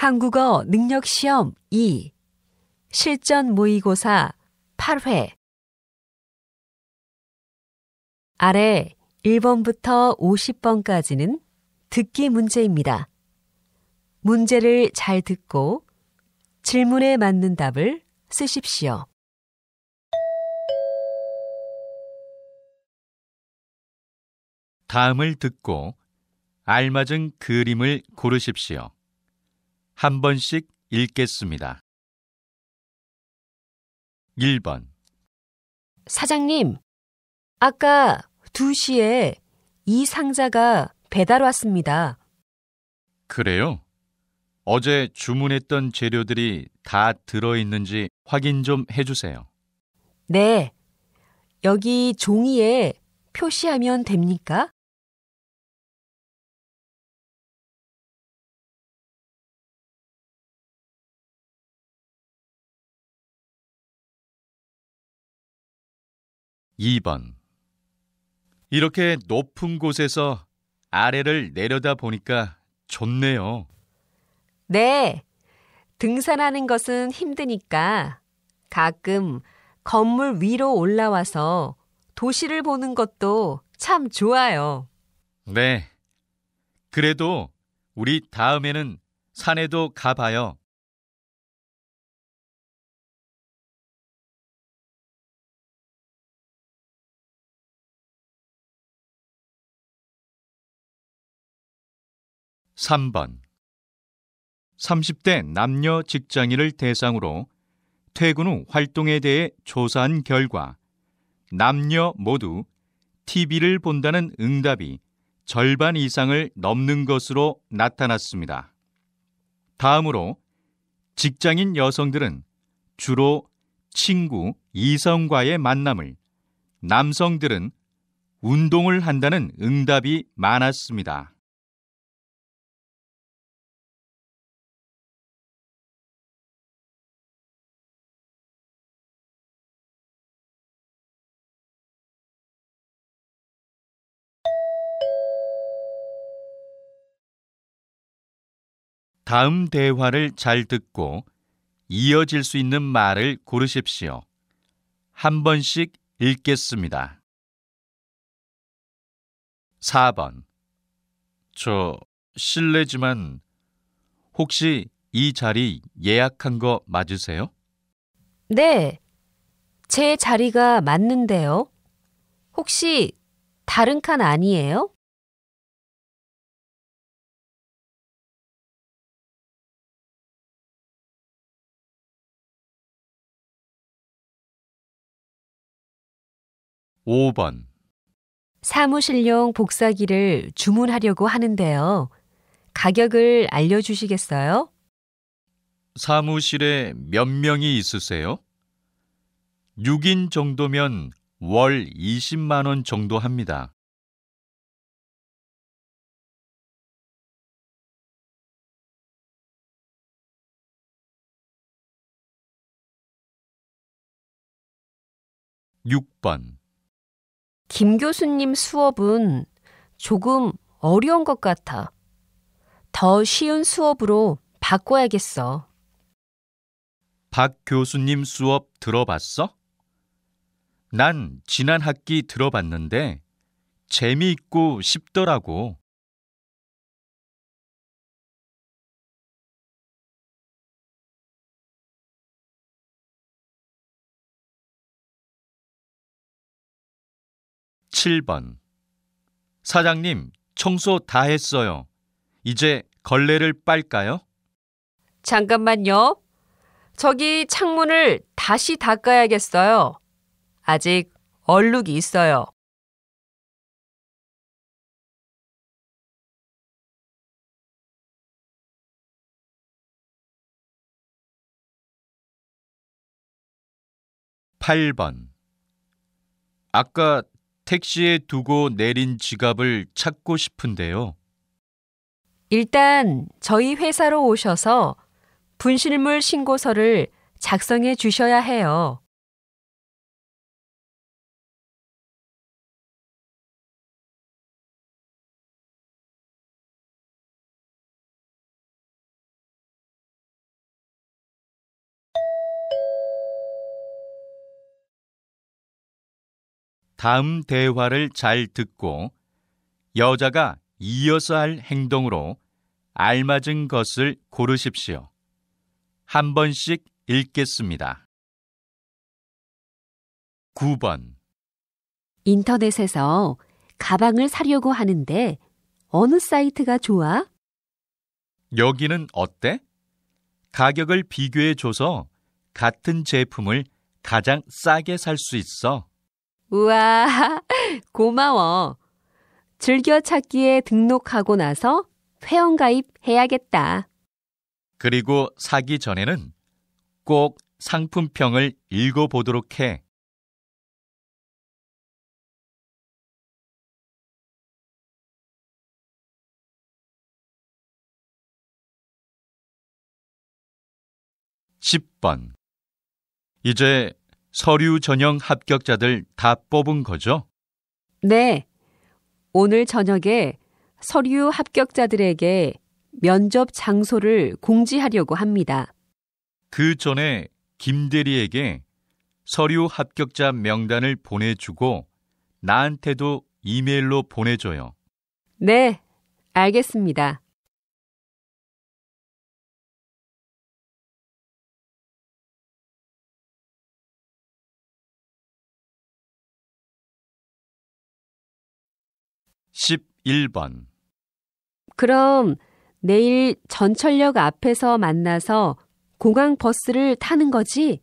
한국어 능력시험 2 실전 모의고사 8회 아래 1번부터 50번까지는 듣기 문제입니다. 문제를 잘 듣고 질문에 맞는 답을 쓰십시오. 다음을 듣고 알맞은 그림을 고르십시오. 한 번씩 읽겠습니다. 1번. 사장님, 아까 2시에 이 상자가 배달 왔습니다. 그래요? 어제 주문했던 재료들이 다 들어있는지 확인 좀 해주세요. 네, 여기 종이에 표시하면 됩니까? 2번. 이렇게 높은 곳에서 아래를 내려다 보니까 좋네요. 네, 등산하는 것은 힘드니까 가끔 건물 위로 올라와서 도시를 보는 것도 참 좋아요. 네. 그래도 우리 다음에는 산에도 가봐요. 3번. 30대 남녀 직장인을 대상으로 퇴근 후 활동에 대해 조사한 결과 남녀 모두 TV를 본다는 응답이 절반 이상을 넘는 것으로 나타났습니다. 다음으로 직장인 여성들은 주로 친구, 이성과의 만남을, 남성들은 운동을 한다는 응답이 많았습니다. 다음 대화를 잘 듣고 이어질 수 있는 말을 고르십시오. 한 번씩 읽겠습니다. 4번. 실례지만 혹시 이 자리 예약한 거 맞으세요? 네, 제 자리가 맞는데요. 혹시 다른 칸 아니에요? 5번. 사무실용 복사기를 주문하려고 하는데요. 가격을 알려주시겠어요? 사무실에 몇 명이 있으세요? 6인 정도면 월 20만 원 정도 합니다. 6번. 김 교수님 수업은 조금 어려운 것 같아. 더 쉬운 수업으로 바꿔야겠어. 박 교수님 수업 들어봤어? 난 지난 학기 들어봤는데 재미있고 쉽더라고. 7번. 사장님, 청소 다 했어요. 이제 걸레를 빨까요? 잠깐만요. 저기 창문을 다시 닦아야겠어요. 아직 얼룩이 있어요. 8번. 아까 택시에 두고 내린 지갑을 찾고 싶은데요. 일단 저희 회사로 오셔서 분실물 신고서를 작성해 주셔야 해요. 다음 대화를 잘 듣고 여자가 이어서 할 행동으로 알맞은 것을 고르십시오. 한 번씩 읽겠습니다. 9번. 인터넷에서 가방을 사려고 하는데 어느 사이트가 좋아? 여기는 어때? 가격을 비교해줘서 같은 제품을 가장 싸게 살 수 있어. 우와, 고마워. 즐겨찾기에 등록하고 나서 회원가입해야겠다. 그리고 사기 전에는 꼭 상품평을 읽어보도록 해. (10번) 이제 서류 전형 합격자들 다 뽑은 거죠? 네, 오늘 저녁에 서류 합격자들에게 면접 장소를 공지하려고 합니다. 그 전에 김 대리에게 서류 합격자 명단을 보내주고 나한테도 이메일로 보내줘요. 네, 알겠습니다. (11번) 그럼 내일 전철역 앞에서 만나서 공항 버스를 타는 거지?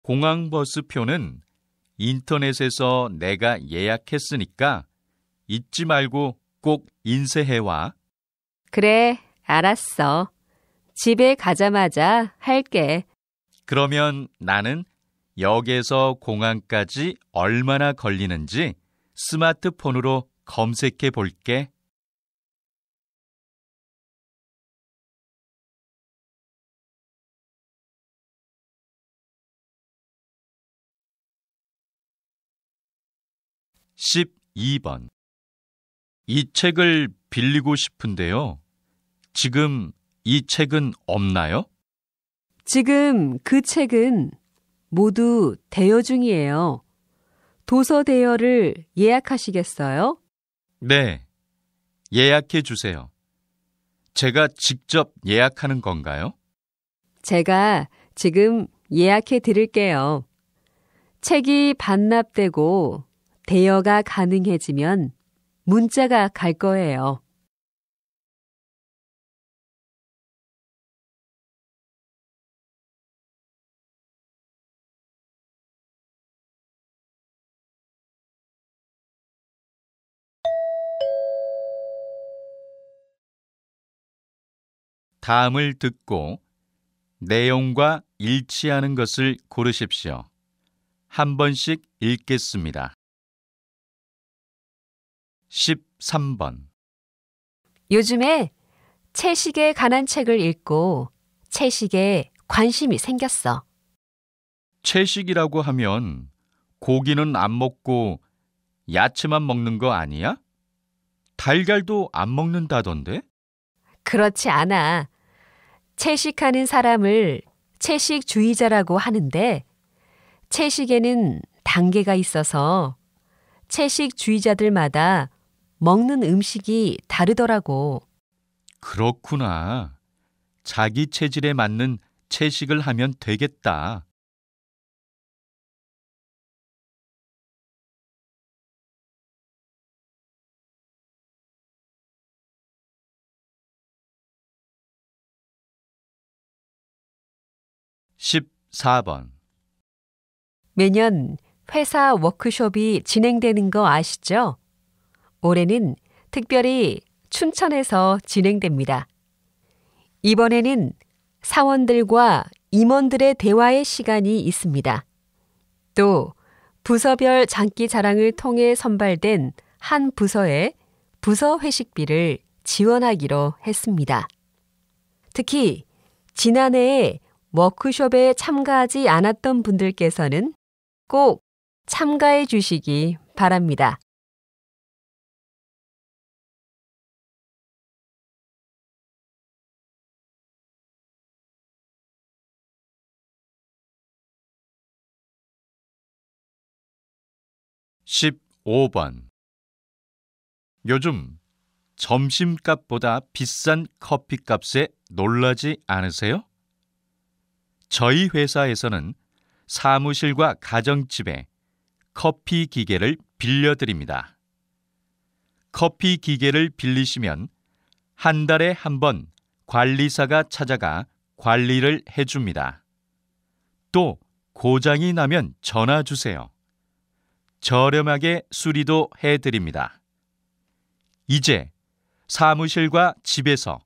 공항버스 표는 인터넷에서 내가 예약했으니까 잊지 말고 꼭 인쇄해와. 그래, 알았어. 집에 가자마자 할게. 그러면 나는 역에서 공항까지 얼마나 걸리는지 스마트폰으로 검색해 볼게. (12번) 이 책을 빌리고 싶은데요. 지금 이 책은 없나요? 지금 그 책은 모두 대여 중이에요. 도서 대여를 예약하시겠어요? 네, 예약해 주세요. 제가 직접 예약하는 건가요? 제가 지금 예약해 드릴게요. 책이 반납되고 대여가 가능해지면 문자가 갈 거예요. 다음을 듣고 내용과 일치하는 것을 고르십시오. 한 번씩 읽겠습니다. 13번. 요즘에 채식에 관한 책을 읽고 채식에 관심이 생겼어. 채식이라고 하면 고기는 안 먹고 야채만 먹는 거 아니야? 달걀도 안 먹는다던데? 그렇지 않아. 채식하는 사람을 채식주의자라고 하는데 채식에는 단계가 있어서 채식주의자들마다 먹는 음식이 다르더라고. 그렇구나. 자기 체질에 맞는 채식을 하면 되겠다. (14번) 매년 회사 워크숍이 진행되는 거 아시죠? 올해는 특별히 춘천에서 진행됩니다. 이번에는 사원들과 임원들의 대화의 시간이 있습니다. 또 부서별 장기 자랑을 통해 선발된 한 부서에 부서 회식비를 지원하기로 했습니다. 특히 지난해에 워크숍에 참가하지 않았던 분들께서는 꼭 참가해 주시기 바랍니다. 15번. 요즘 점심값보다 비싼 커피값에 놀라지 않으세요? 저희 회사에서는 사무실과 가정집에 커피 기계를 빌려드립니다. 커피 기계를 빌리시면 한 달에 한 번 관리사가 찾아가 관리를 해줍니다. 또 고장이 나면 전화 주세요. 저렴하게 수리도 해드립니다. 이제 사무실과 집에서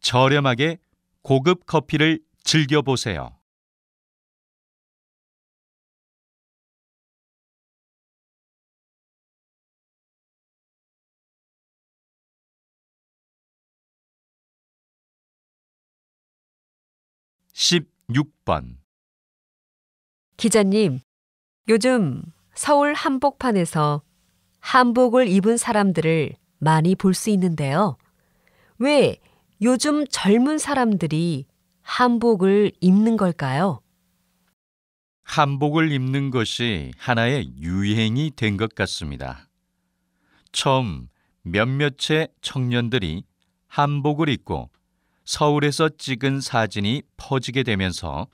저렴하게 고급 커피를 즐겨보세요. (16번) 기자님, 요즘 서울 한복판에서 한복을 입은 사람들을 많이 볼 수 있는데요. 왜 요즘 젊은 사람들이 한복을 입는 걸까요? 한복을 입는 것이 하나의 유행이 된 것 같습니다. 처음 몇몇의 청년들이 한복을 입고 서울에서 찍은 사진이 퍼지게 되면서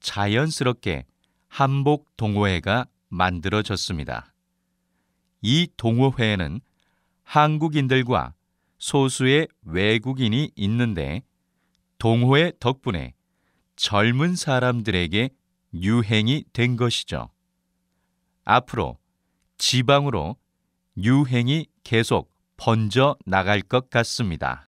자연스럽게 한복 동호회가 만들어졌습니다. 이 동호회에는 한국인들과 소수의 외국인이 있는데 동호회 덕분에 젊은 사람들에게 유행이 된 것이죠. 앞으로 지방으로 유행이 계속 번져 나갈 것 같습니다.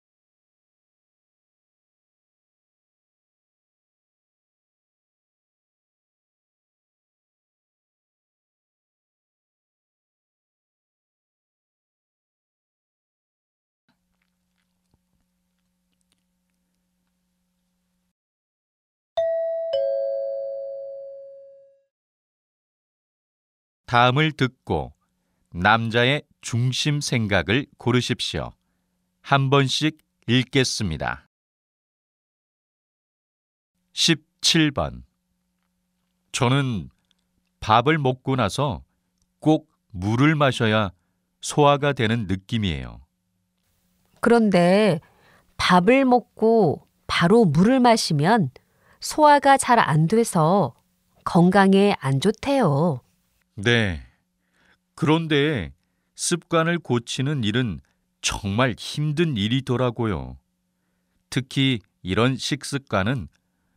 다음을 듣고 남자의 중심 생각을 고르십시오. 한 번씩 읽겠습니다. 17번. 저는 밥을 먹고 나서 꼭 물을 마셔야 소화가 되는 느낌이에요. 그런데 밥을 먹고 바로 물을 마시면 소화가 잘 안 돼서 건강에 안 좋대요. 네. 그런데 습관을 고치는 일은 정말 힘든 일이더라고요. 특히 이런 식습관은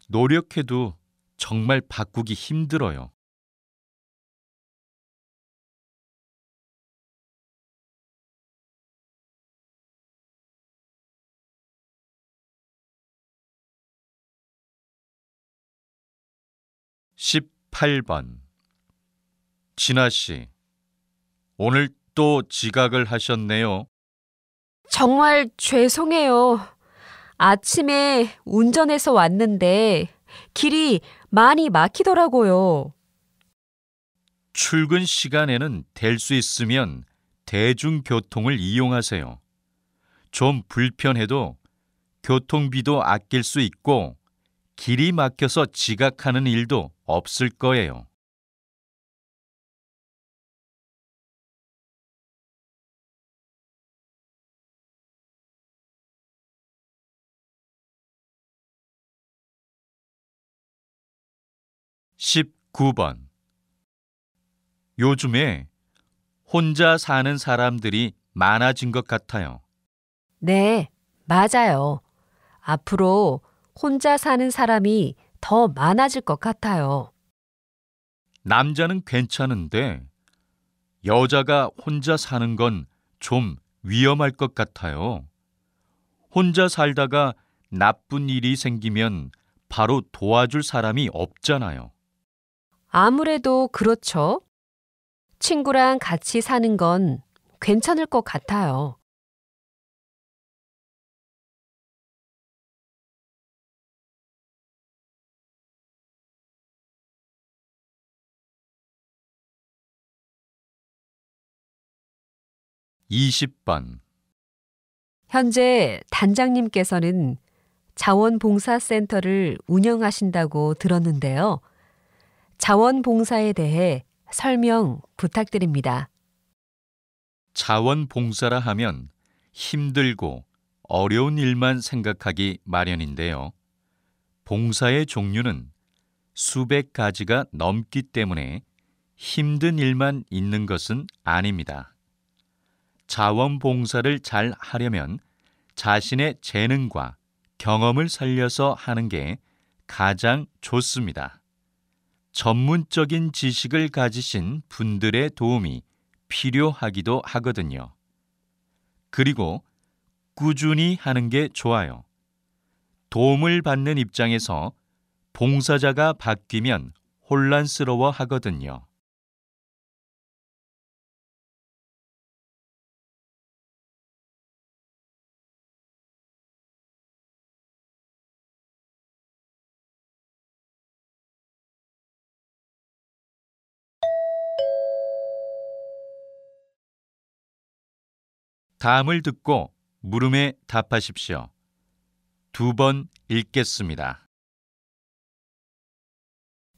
노력해도 정말 바꾸기 힘들어요. (18번) 진아 씨, 오늘 또 지각을 하셨네요. 정말 죄송해요. 아침에 운전해서 왔는데 길이 많이 막히더라고요. 출근 시간에는 될 수 있으면 대중교통을 이용하세요. 좀 불편해도 교통비도 아낄 수 있고 길이 막혀서 지각하는 일도 없을 거예요. (19번) 요즘에 혼자 사는 사람들이 많아진 것 같아요. 네, 맞아요. 앞으로 혼자 사는 사람이 더 많아질 것 같아요. 남자는 괜찮은데 여자가 혼자 사는 건 좀 위험할 것 같아요. 혼자 살다가 나쁜 일이 생기면 바로 도와줄 사람이 없잖아요. 아무래도 그렇죠. 친구랑 같이 사는 건 괜찮을 것 같아요. (20번) 현재 단장님께서는 자원봉사센터를 운영하신다고 들었는데요. 자원봉사에 대해 설명 부탁드립니다. 자원봉사라 하면 힘들고 어려운 일만 생각하기 마련인데요. 봉사의 종류는 수백 가지가 넘기 때문에 힘든 일만 있는 것은 아닙니다. 자원봉사를 잘 하려면 자신의 재능과 경험을 살려서 하는 게 가장 좋습니다. 전문적인 지식을 가지신 분들의 도움이 필요하기도 하거든요. 그리고 꾸준히 하는 게 좋아요. 도움을 받는 입장에서 봉사자가 바뀌면 혼란스러워 하거든요. 다음을 듣고 물음에 답하십시오. 2번 읽겠습니다.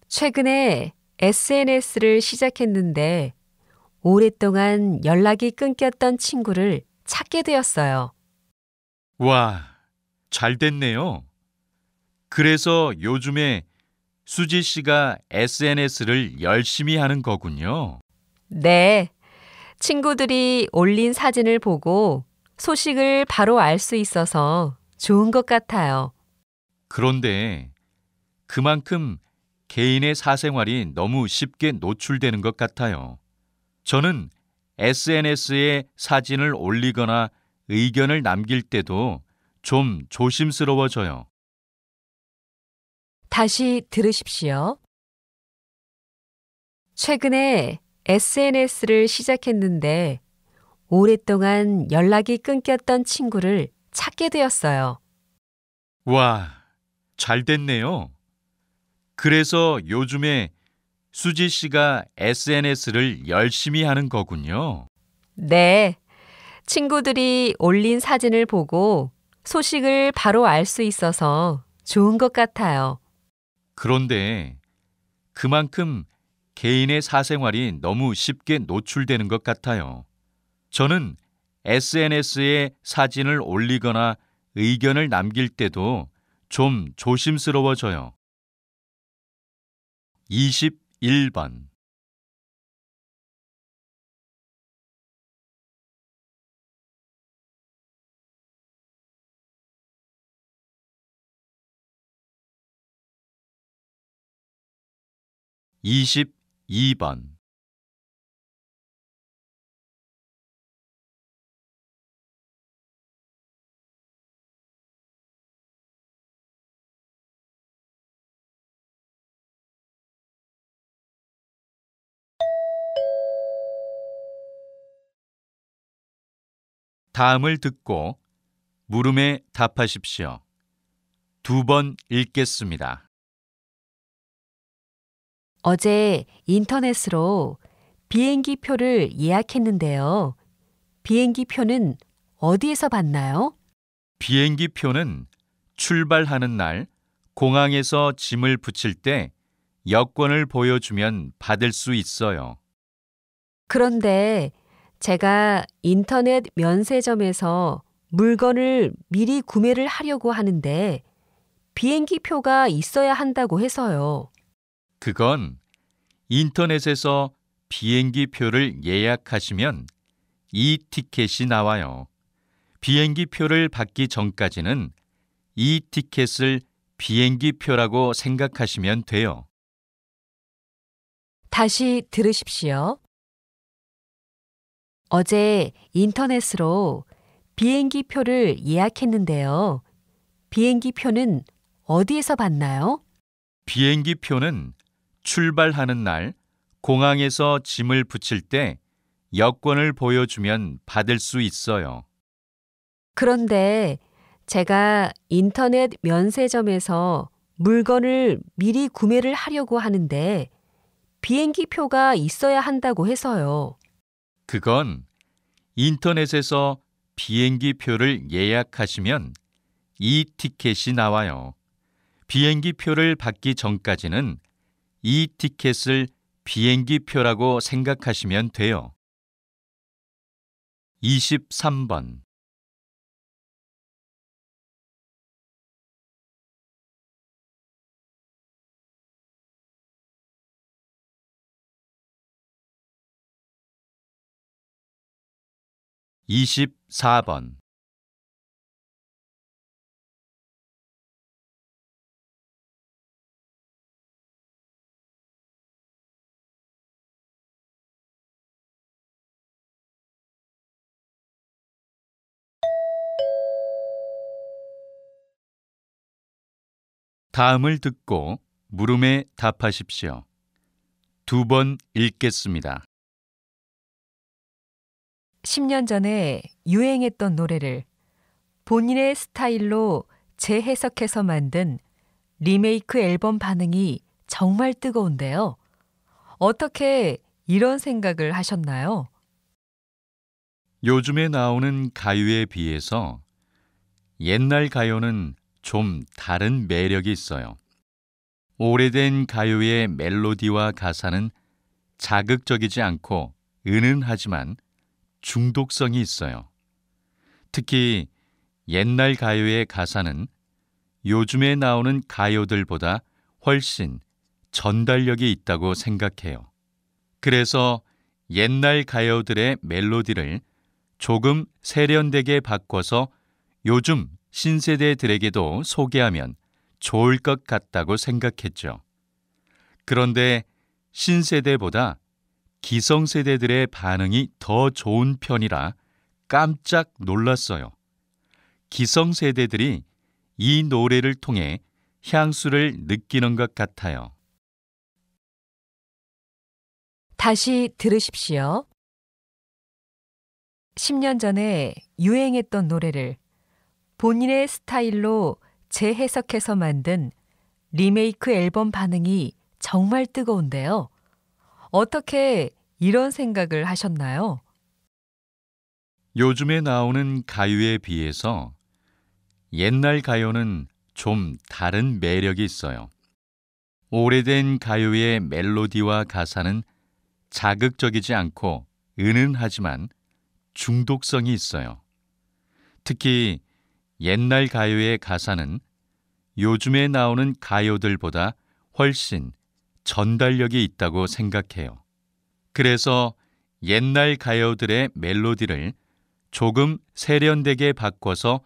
최근에 SNS를 시작했는데 오랫동안 연락이 끊겼던 친구를 찾게 되었어요. 와, 잘 됐네요. 그래서 요즘에 수지 씨가 SNS를 열심히 하는 거군요. 네, 친구들이 올린 사진을 보고 소식을 바로 알 수 있어서 좋은 것 같아요. 그런데 그만큼 개인의 사생활이 너무 쉽게 노출되는 것 같아요. 저는 SNS에 사진을 올리거나 의견을 남길 때도 좀 조심스러워져요. 다시 들으십시오. 최근에 SNS를 시작했는데 오랫동안 연락이 끊겼던 친구를 찾게 되었어요. 와, 잘 됐네요. 그래서 요즘에 수지 씨가 SNS를 열심히 하는 거군요. 네, 친구들이 올린 사진을 보고 소식을 바로 알 수 있어서 좋은 것 같아요. 그런데 그만큼 개인의 사생활이 너무 쉽게 노출되는 것 같아요. 저는 SNS에 사진을 올리거나 의견을 남길 때도 좀 조심스러워져요. 21번. 이십이 번. 다음을 듣고 물음에 답하십시오. 2번 읽겠습니다. 어제 인터넷으로 비행기 표를 예약했는데요. 비행기 표는 어디에서 봤나요? 비행기 표는 출발하는 날 공항에서 짐을 붙일 때 여권을 보여주면 받을 수 있어요. 그런데 제가 인터넷 면세점에서 물건을 미리 구매를 하려고 하는데 비행기 표가 있어야 한다고 해서요. 그건 인터넷에서 비행기 표를 예약하시면 이 티켓이 나와요. 비행기 표를 받기 전까지는 이 티켓을 비행기 표라고 생각하시면 돼요. 다시 들으십시오. 어제 인터넷으로 비행기 표를 예약했는데요. 비행기 표는 어디에서 봤나요? 비행기 표는 출발하는 날 공항에서 짐을 붙일 때 여권을 보여주면 받을 수 있어요. 그런데 제가 인터넷 면세점에서 물건을 미리 구매를 하려고 하는데 비행기 표가 있어야 한다고 해서요. 그건 인터넷에서 비행기 표를 예약하시면 이 티켓이 나와요. 비행기 표를 받기 전까지는 이 티켓을 비행기 표라고 생각하시면 돼요. 23번. 24번. '다음을 듣고 물음에 답하십시오. 2번 읽겠습니다. 10년 전에 유행했던 노래를 본인의 스타일로 재해석해서 만든 리메이크 앨범 반응이 정말 뜨거운데요. 어떻게 이런 생각을 하셨나요? 요즘에 나오는 가요에 비해서 옛날 가요는 좀 다른 매력이 있어요. 오래된 가요의 멜로디와 가사는 자극적이지 않고 은은하지만 중독성이 있어요. 특히 옛날 가요의 가사는 요즘에 나오는 가요들보다 훨씬 전달력이 있다고 생각해요. 그래서 옛날 가요들의 멜로디를 조금 세련되게 바꿔서 요즘 신세대들에게도 소개하면 좋을 것 같다고 생각했죠. 그런데 신세대보다 기성세대들의 반응이 더 좋은 편이라 깜짝 놀랐어요. 기성세대들이 이 노래를 통해 향수를 느끼는 것 같아요. 다시 들으십시오. 10년 전에 유행했던 노래를 본인의 스타일로 재해석해서 만든 리메이크 앨범 반응이 정말 뜨거운데요. 어떻게 이런 생각을 하셨나요? 요즘에 나오는 가요에 비해서 옛날 가요는 좀 다른 매력이 있어요. 오래된 가요의 멜로디와 가사는 자극적이지 않고 은은하지만 중독성이 있어요. 특히 옛날 가요의 가사는 요즘에 나오는 가요들보다 훨씬 전달력이 있다고 생각해요. 그래서 옛날 가요들의 멜로디를 조금 세련되게 바꿔서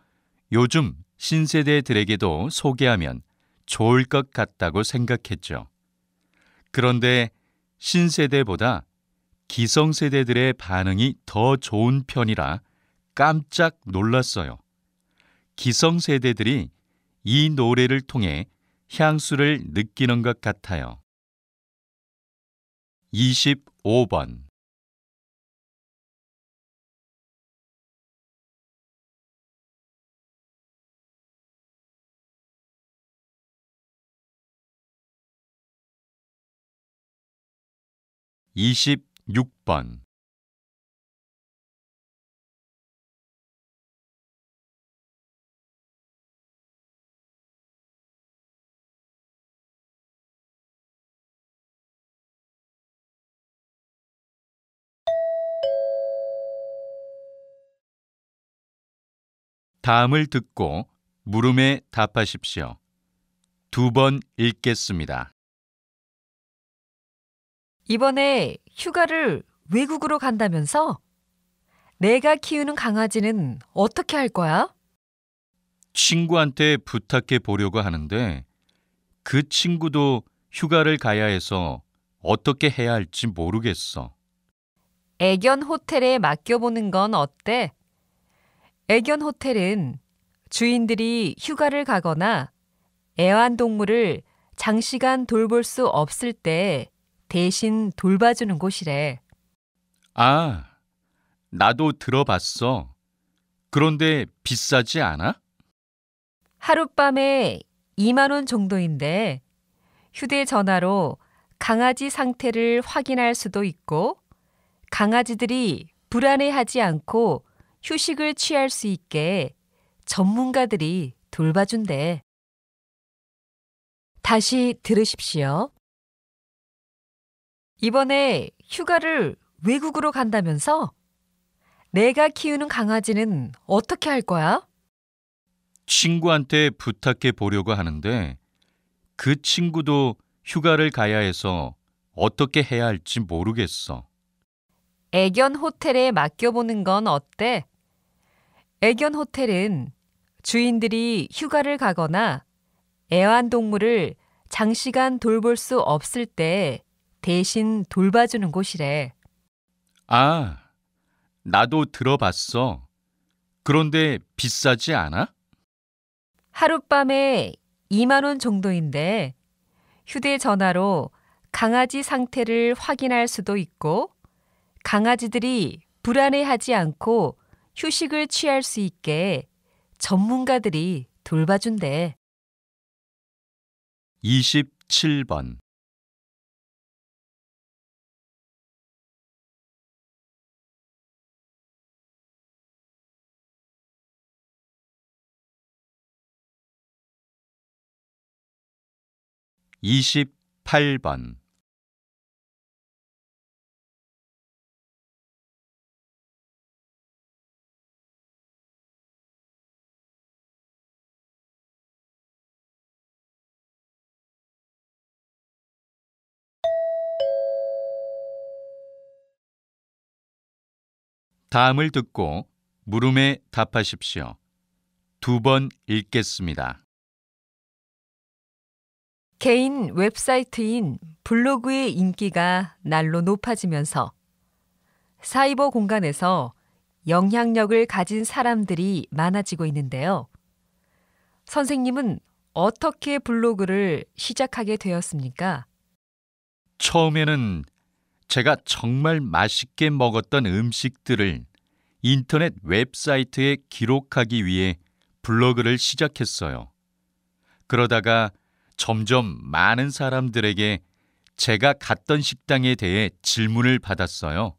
요즘 신세대들에게도 소개하면 좋을 것 같다고 생각했죠. 그런데 신세대보다 기성세대들의 반응이 더 좋은 편이라 깜짝 놀랐어요. 기성세대들이 이 노래를 통해 향수를 느끼는 것 같아요. 25번. 26번. '다음을 듣고 물음에 답하십시오. 2번 읽겠습니다. 이번에 휴가를 외국으로 간다면서? 내가 키우는 강아지는 어떻게 할 거야? 친구한테 부탁해 보려고 하는데 그 친구도 휴가를 가야 해서 어떻게 해야 할지 모르겠어. 애견 호텔에 맡겨보는 건 어때? 애견 호텔은 주인들이 휴가를 가거나 애완동물을 장시간 돌볼 수 없을 때 대신 돌봐주는 곳이래. 아, 나도 들어봤어. 그런데 비싸지 않아? 하룻밤에 2만 원 정도인데 휴대전화로 강아지 상태를 확인할 수도 있고 강아지들이 불안해하지 않고 휴식을 취할 수 있게 전문가들이 돌봐준대. 다시 들으십시오. 이번에 휴가를 외국으로 간다면서? 내가 키우는 강아지는 어떻게 할 거야? 친구한테 부탁해 보려고 하는데 그 친구도 휴가를 가야 해서 어떻게 해야 할지 모르겠어. 애견 호텔에 맡겨보는 건 어때? 애견 호텔은 주인들이 휴가를 가거나 애완동물을 장시간 돌볼 수 없을 때 대신 돌봐주는 곳이래. 아, 나도 들어봤어. 그런데 비싸지 않아? 하룻밤에 2만 원 정도인데 휴대전화로 강아지 상태를 확인할 수도 있고 강아지들이 불안해하지 않고 휴식을 취할 수 있게 전문가들이 돌봐준대. 27번. 28번. '다음을 듣고 물음에 답하십시오. 2번 읽겠습니다. 개인 웹사이트인 블로그의 인기가 날로 높아지면서 사이버 공간에서 영향력을 가진 사람들이 많아지고 있는데요. 선생님은 어떻게 블로그를 시작하게 되었습니까? 처음에는 제가 정말 맛있게 먹었던 음식들을 인터넷 웹사이트에 기록하기 위해 블로그를 시작했어요. 그러다가 점점 많은 사람들에게 제가 갔던 식당에 대해 질문을 받았어요.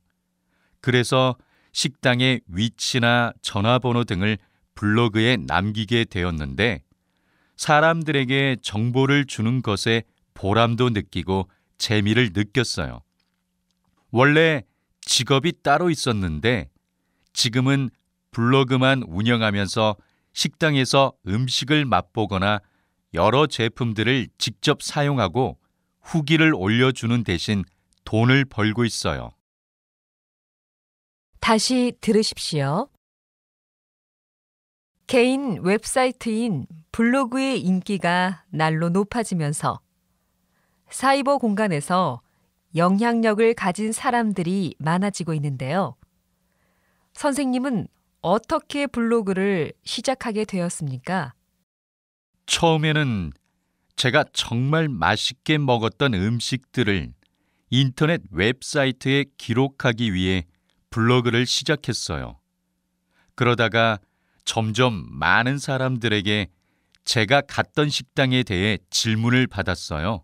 그래서 식당의 위치나 전화번호 등을 블로그에 남기게 되었는데 사람들에게 정보를 주는 것에 보람도 느끼고 재미를 느꼈어요. 원래 직업이 따로 있었는데 지금은 블로그만 운영하면서 식당에서 음식을 맛보거나 여러 제품들을 직접 사용하고 후기를 올려주는 대신 돈을 벌고 있어요. 다시 들으십시오. 개인 웹사이트인 블로그의 인기가 날로 높아지면서 사이버 공간에서 영향력을 가진 사람들이 많아지고 있는데요. 선생님은 어떻게 블로그를 시작하게 되었습니까? 처음에는 제가 정말 맛있게 먹었던 음식들을 인터넷 웹사이트에 기록하기 위해 블로그를 시작했어요. 그러다가 점점 많은 사람들에게 제가 갔던 식당에 대해 질문을 받았어요.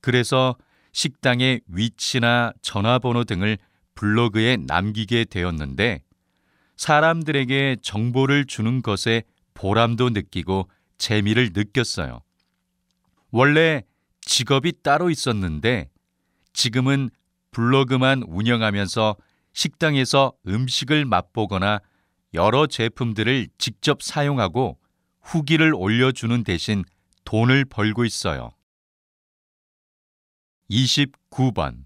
그래서 식당의 위치나 전화번호 등을 블로그에 남기게 되었는데 사람들에게 정보를 주는 것에 보람도 느끼고 재미를 느꼈어요. 원래 직업이 따로 있었는데 지금은 블로그만 운영하면서 식당에서 음식을 맛보거나 여러 제품들을 직접 사용하고 후기를 올려주는 대신 돈을 벌고 있어요. 29번.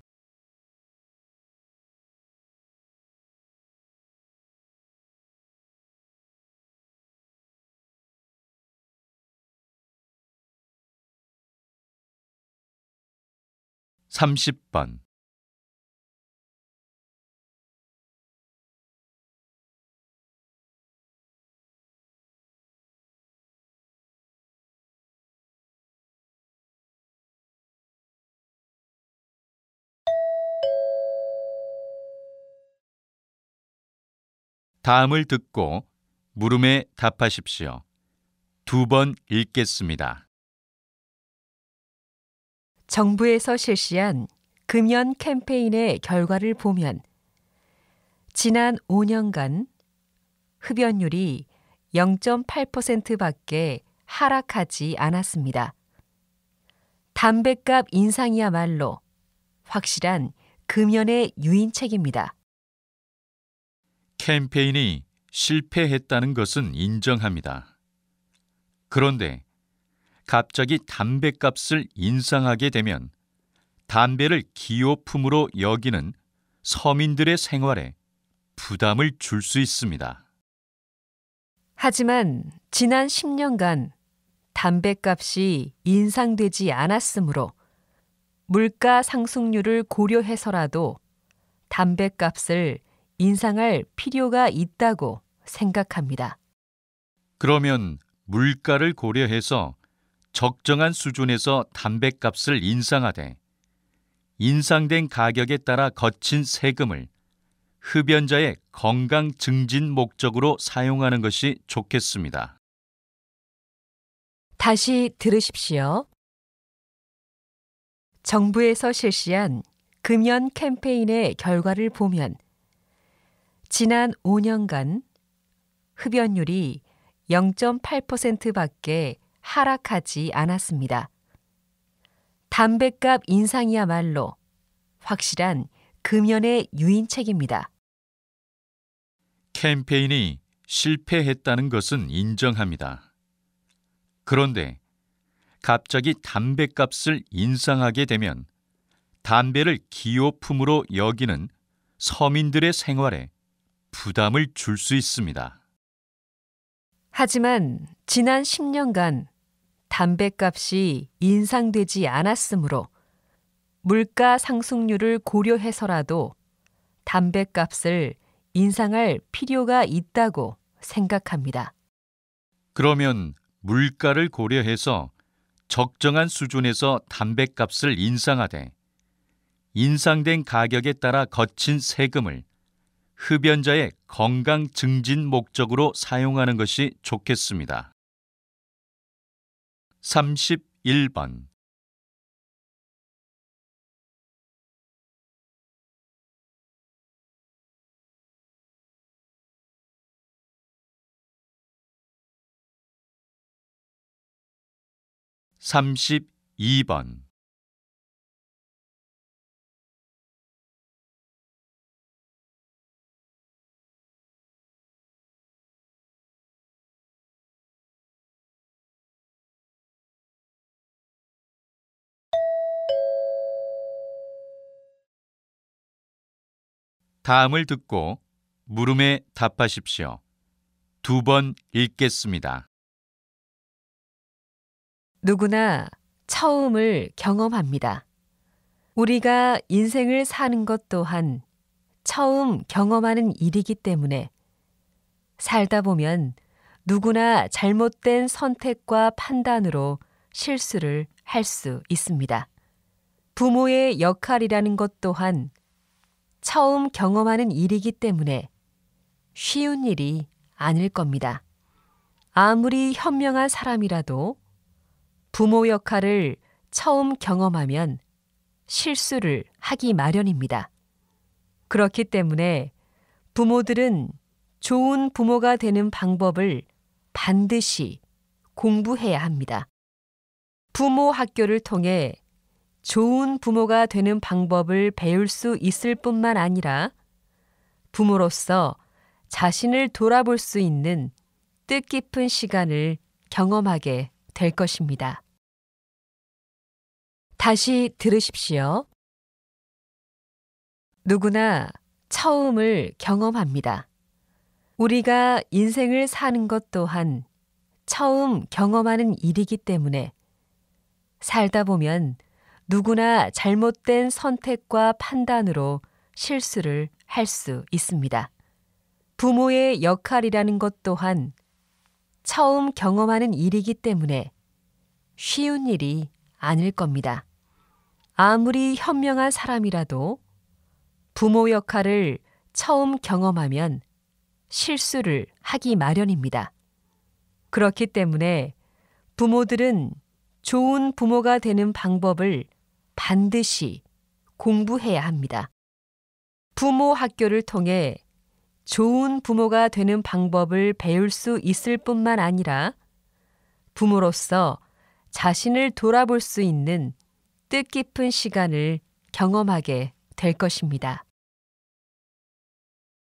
30번. '다음을 듣고 물음에 답하십시오. 2번 읽겠습니다. 정부에서 실시한 금연 캠페인의 결과를 보면 지난 5년간 흡연율이 0.8%밖에 하락하지 않았습니다. 담뱃값 인상이야말로 확실한 금연의 유인책입니다. 캠페인이 실패했다는 것은 인정합니다. 그런데 갑자기 담뱃값을 인상하게 되면 담배를 기호품으로 여기는 서민들의 생활에 부담을 줄 수 있습니다. 하지만 지난 10년간 담뱃값이 인상되지 않았으므로 물가 상승률을 고려해서라도 담뱃값을 인상할 필요가 있다고 생각합니다. 그러면 물가를 고려해서 적정한 수준에서 담뱃값을 인상하되 인상된 가격에 따라 거친 세금을 흡연자의 건강 증진 목적으로 사용하는 것이 좋겠습니다. 다시 들으십시오. 정부에서 실시한 금연 캠페인의 결과를 보면 지난 5년간 흡연율이 0.8%밖에 하락하지 않았습니다. 담뱃값 인상이야말로 확실한 금연의 유인책입니다. 캠페인이 실패했다는 것은 인정합니다. 그런데 갑자기 담뱃값을 인상하게 되면 담배를 기호품으로 여기는 서민들의 생활에 부담을 줄 수 있습니다. 하지만 지난 10년간 담뱃값이 인상되지 않았으므로 물가 상승률을 고려해서라도 담뱃값을 인상할 필요가 있다고 생각합니다. 그러면 물가를 고려해서 적정한 수준에서 담뱃값을 인상하되 인상된 가격에 따라 거친 세금을 흡연자의 건강 증진 목적으로 사용하는 것이 좋겠습니다. 31번 (32번) 다음을 듣고 물음에 답하십시오. 2번 읽겠습니다. 누구나 처음을 경험합니다. 우리가 인생을 사는 것 또한 처음 경험하는 일이기 때문에 살다 보면 누구나 잘못된 선택과 판단으로 실수를 할 수 있습니다. 부모의 역할이라는 것 또한 처음 경험하는 일이기 때문에 쉬운 일이 아닐 겁니다. 아무리 현명한 사람이라도 부모 역할을 처음 경험하면 실수를 하기 마련입니다. 그렇기 때문에 부모들은 좋은 부모가 되는 방법을 반드시 공부해야 합니다. 부모 학교를 통해 좋은 부모가 되는 방법을 배울 수 있을 뿐만 아니라 부모로서 자신을 돌아볼 수 있는 뜻깊은 시간을 경험하게 될 것입니다. 다시 들으십시오. 누구나 처음을 경험합니다. 우리가 인생을 사는 것 또한 처음 경험하는 일이기 때문에 살다 보면 누구나 잘못된 선택과 판단으로 실수를 할 수 있습니다. 부모의 역할이라는 것 또한 처음 경험하는 일이기 때문에 쉬운 일이 아닐 겁니다. 아무리 현명한 사람이라도 부모 역할을 처음 경험하면 실수를 하기 마련입니다. 그렇기 때문에 부모들은 좋은 부모가 되는 방법을 반드시 공부해야 합니다. 부모 학교를 통해 좋은 부모가 되는 방법을 배울 수 있을 뿐만 아니라 부모로서 자신을 돌아볼 수 있는 뜻깊은 시간을 경험하게 될 것입니다.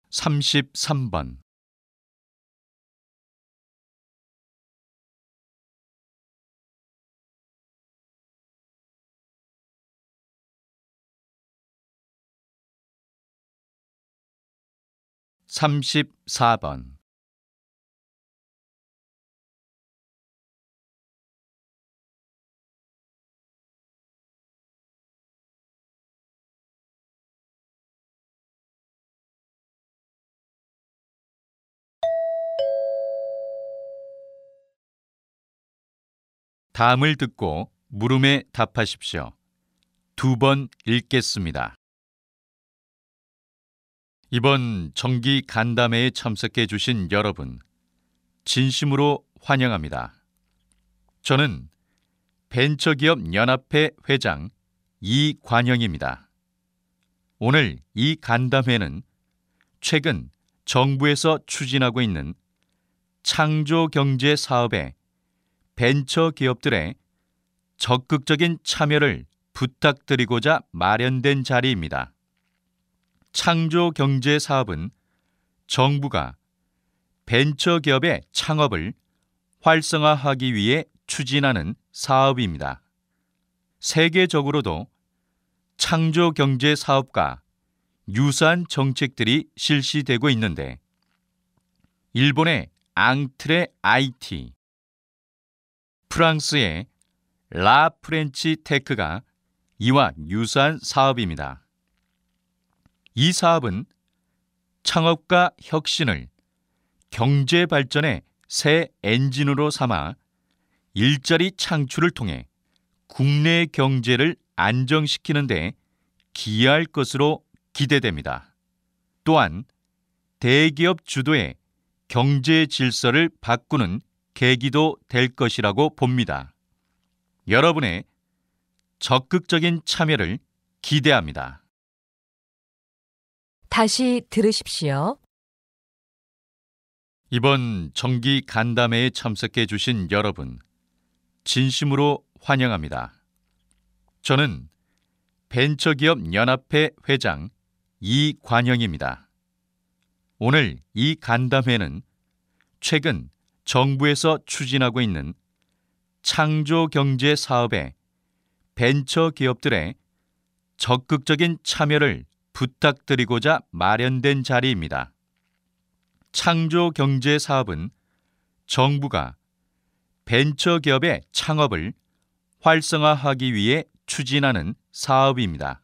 33번. 삼십사 번. 다음을 듣고 물음에 답하십시오. 2번 읽겠습니다. 이번 정기 간담회에 참석해 주신 여러분, 진심으로 환영합니다. 저는 벤처기업 연합회 회장 이관영입니다. 오늘 이 간담회는 최근 정부에서 추진하고 있는 창조경제 사업에 벤처 기업들의 적극적인 참여를 부탁드리고자 마련된 자리입니다. 창조경제 사업은 정부가 벤처 기업의 창업을 활성화하기 위해 추진하는 사업입니다. 세계적으로도 창조경제 사업과 유사한 정책들이 실시되고 있는데 일본의 앙트레 IT, 프랑스의 라 프렌치 테크가 이와 유사한 사업입니다. 이 사업은 창업과 혁신을 경제 발전의 새 엔진으로 삼아 일자리 창출을 통해 국내 경제를 안정시키는 데 기여할 것으로 기대됩니다. 또한 대기업 주도의 경제 질서를 바꾸는 계기도 될 것이라고 봅니다. 여러분의 적극적인 참여를 기대합니다. 다시 들으십시오. 이번 정기 간담회에 참석해 주신 여러분, 진심으로 환영합니다. 저는 벤처기업 연합회 회장 이관영입니다. 오늘 이 간담회는 최근 정부에서 추진하고 있는 창조경제 사업에 벤처 기업들의 적극적인 참여를 부탁드리고자 마련된 자리입니다. 창조경제 사업은 정부가 벤처 기업의 창업을 활성화하기 위해 추진하는 사업입니다.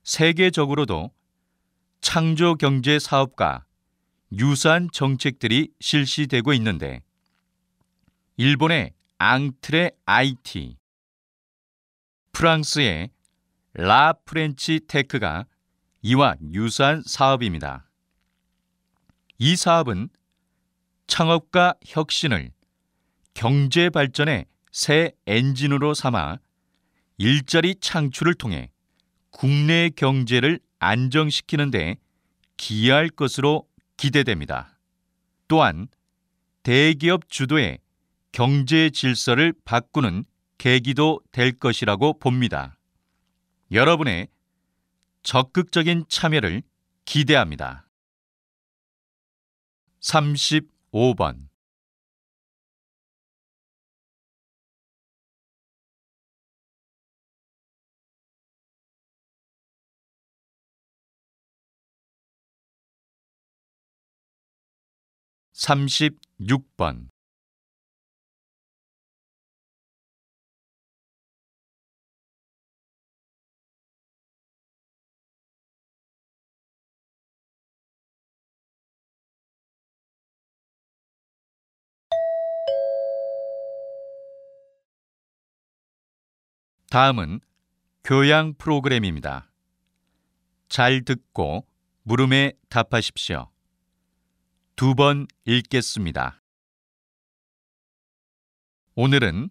세계적으로도 창조경제 사업과 유사한 정책들이 실시되고 있는데 일본의 앙트레 IT, 프랑스의 라 프렌치 테크가 이와 유사한 사업입니다. 이 사업은 창업과 혁신을 경제 발전의 새 엔진으로 삼아 일자리 창출을 통해 국내 경제를 안정시키는 데 기여할 것으로 기대됩니다. 또한 대기업 주도의 경제 질서를 바꾸는 계기도 될 것이라고 봅니다. 여러분의 적극적인 참여를 기대합니다. 35번. 삼십육 번. 다음은 교양 프로그램입니다. 잘 듣고 물음에 답하십시오. 2번 읽겠습니다. 오늘은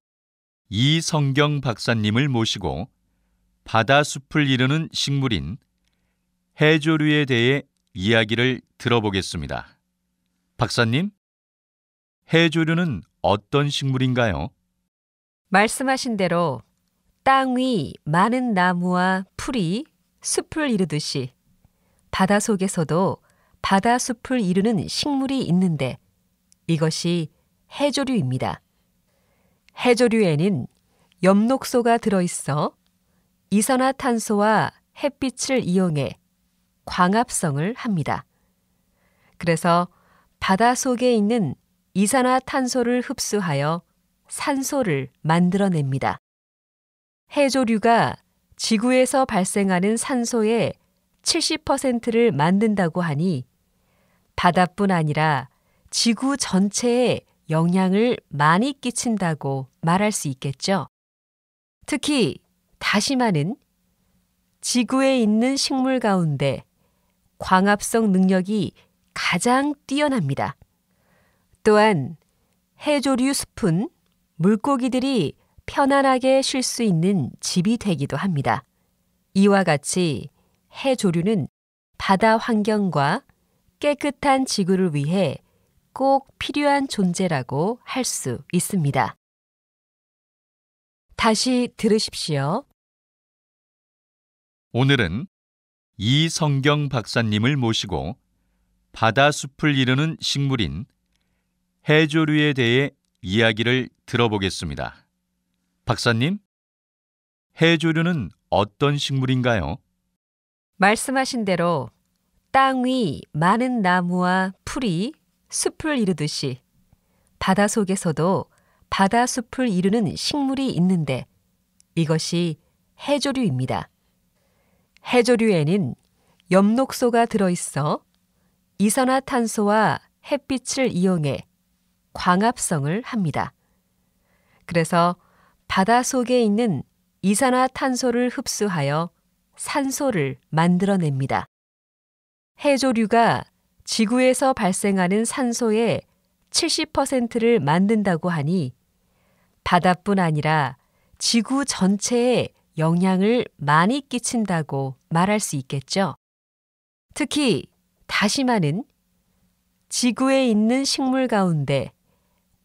이성경 박사님을 모시고 바다숲을 이루는 식물인 해조류에 대해 이야기를 들어보겠습니다. 박사님, 해조류는 어떤 식물인가요? 말씀하신 대로 땅 위 많은 나무와 풀이 숲을 이루듯이 바다 속에서도 바다숲을 이루는 식물이 있는데 이것이 해조류입니다. 해조류에는 엽록소가 들어있어 이산화탄소와 햇빛을 이용해 광합성을 합니다. 그래서 바다 속에 있는 이산화탄소를 흡수하여 산소를 만들어냅니다. 해조류가 지구에서 발생하는 산소의 70%를 만든다고 하니 바다뿐 아니라 지구 전체에 영향을 많이 끼친다고 말할 수 있겠죠. 특히 다시마는 지구에 있는 식물 가운데 광합성 능력이 가장 뛰어납니다. 또한 해조류 숲은 물고기들이 편안하게 쉴 수 있는 집이 되기도 합니다. 이와 같이 해조류는 바다 환경과 깨끗한 지구를 위해 꼭 필요한 존재라고 할 수 있습니다. 다시 들으십시오. 오늘은 이성경 박사님을 모시고 바다숲을 이루는 식물인 해조류에 대해 이야기를 들어보겠습니다. 박사님, 해조류는 어떤 식물인가요? 말씀하신 대로 땅 위 많은 나무와 풀이 숲을 이루듯이 바다 속에서도 바다숲을 이루는 식물이 있는데 이것이 해조류입니다. 해조류에는 엽록소가 들어있어 이산화탄소와 햇빛을 이용해 광합성을 합니다. 그래서 바다 속에 있는 이산화탄소를 흡수하여 산소를 만들어냅니다. 해조류가 지구에서 발생하는 산소의 70%를 만든다고 하니 바다뿐 아니라 지구 전체에 영향을 많이 끼친다고 말할 수 있겠죠. 특히 다시마는 지구에 있는 식물 가운데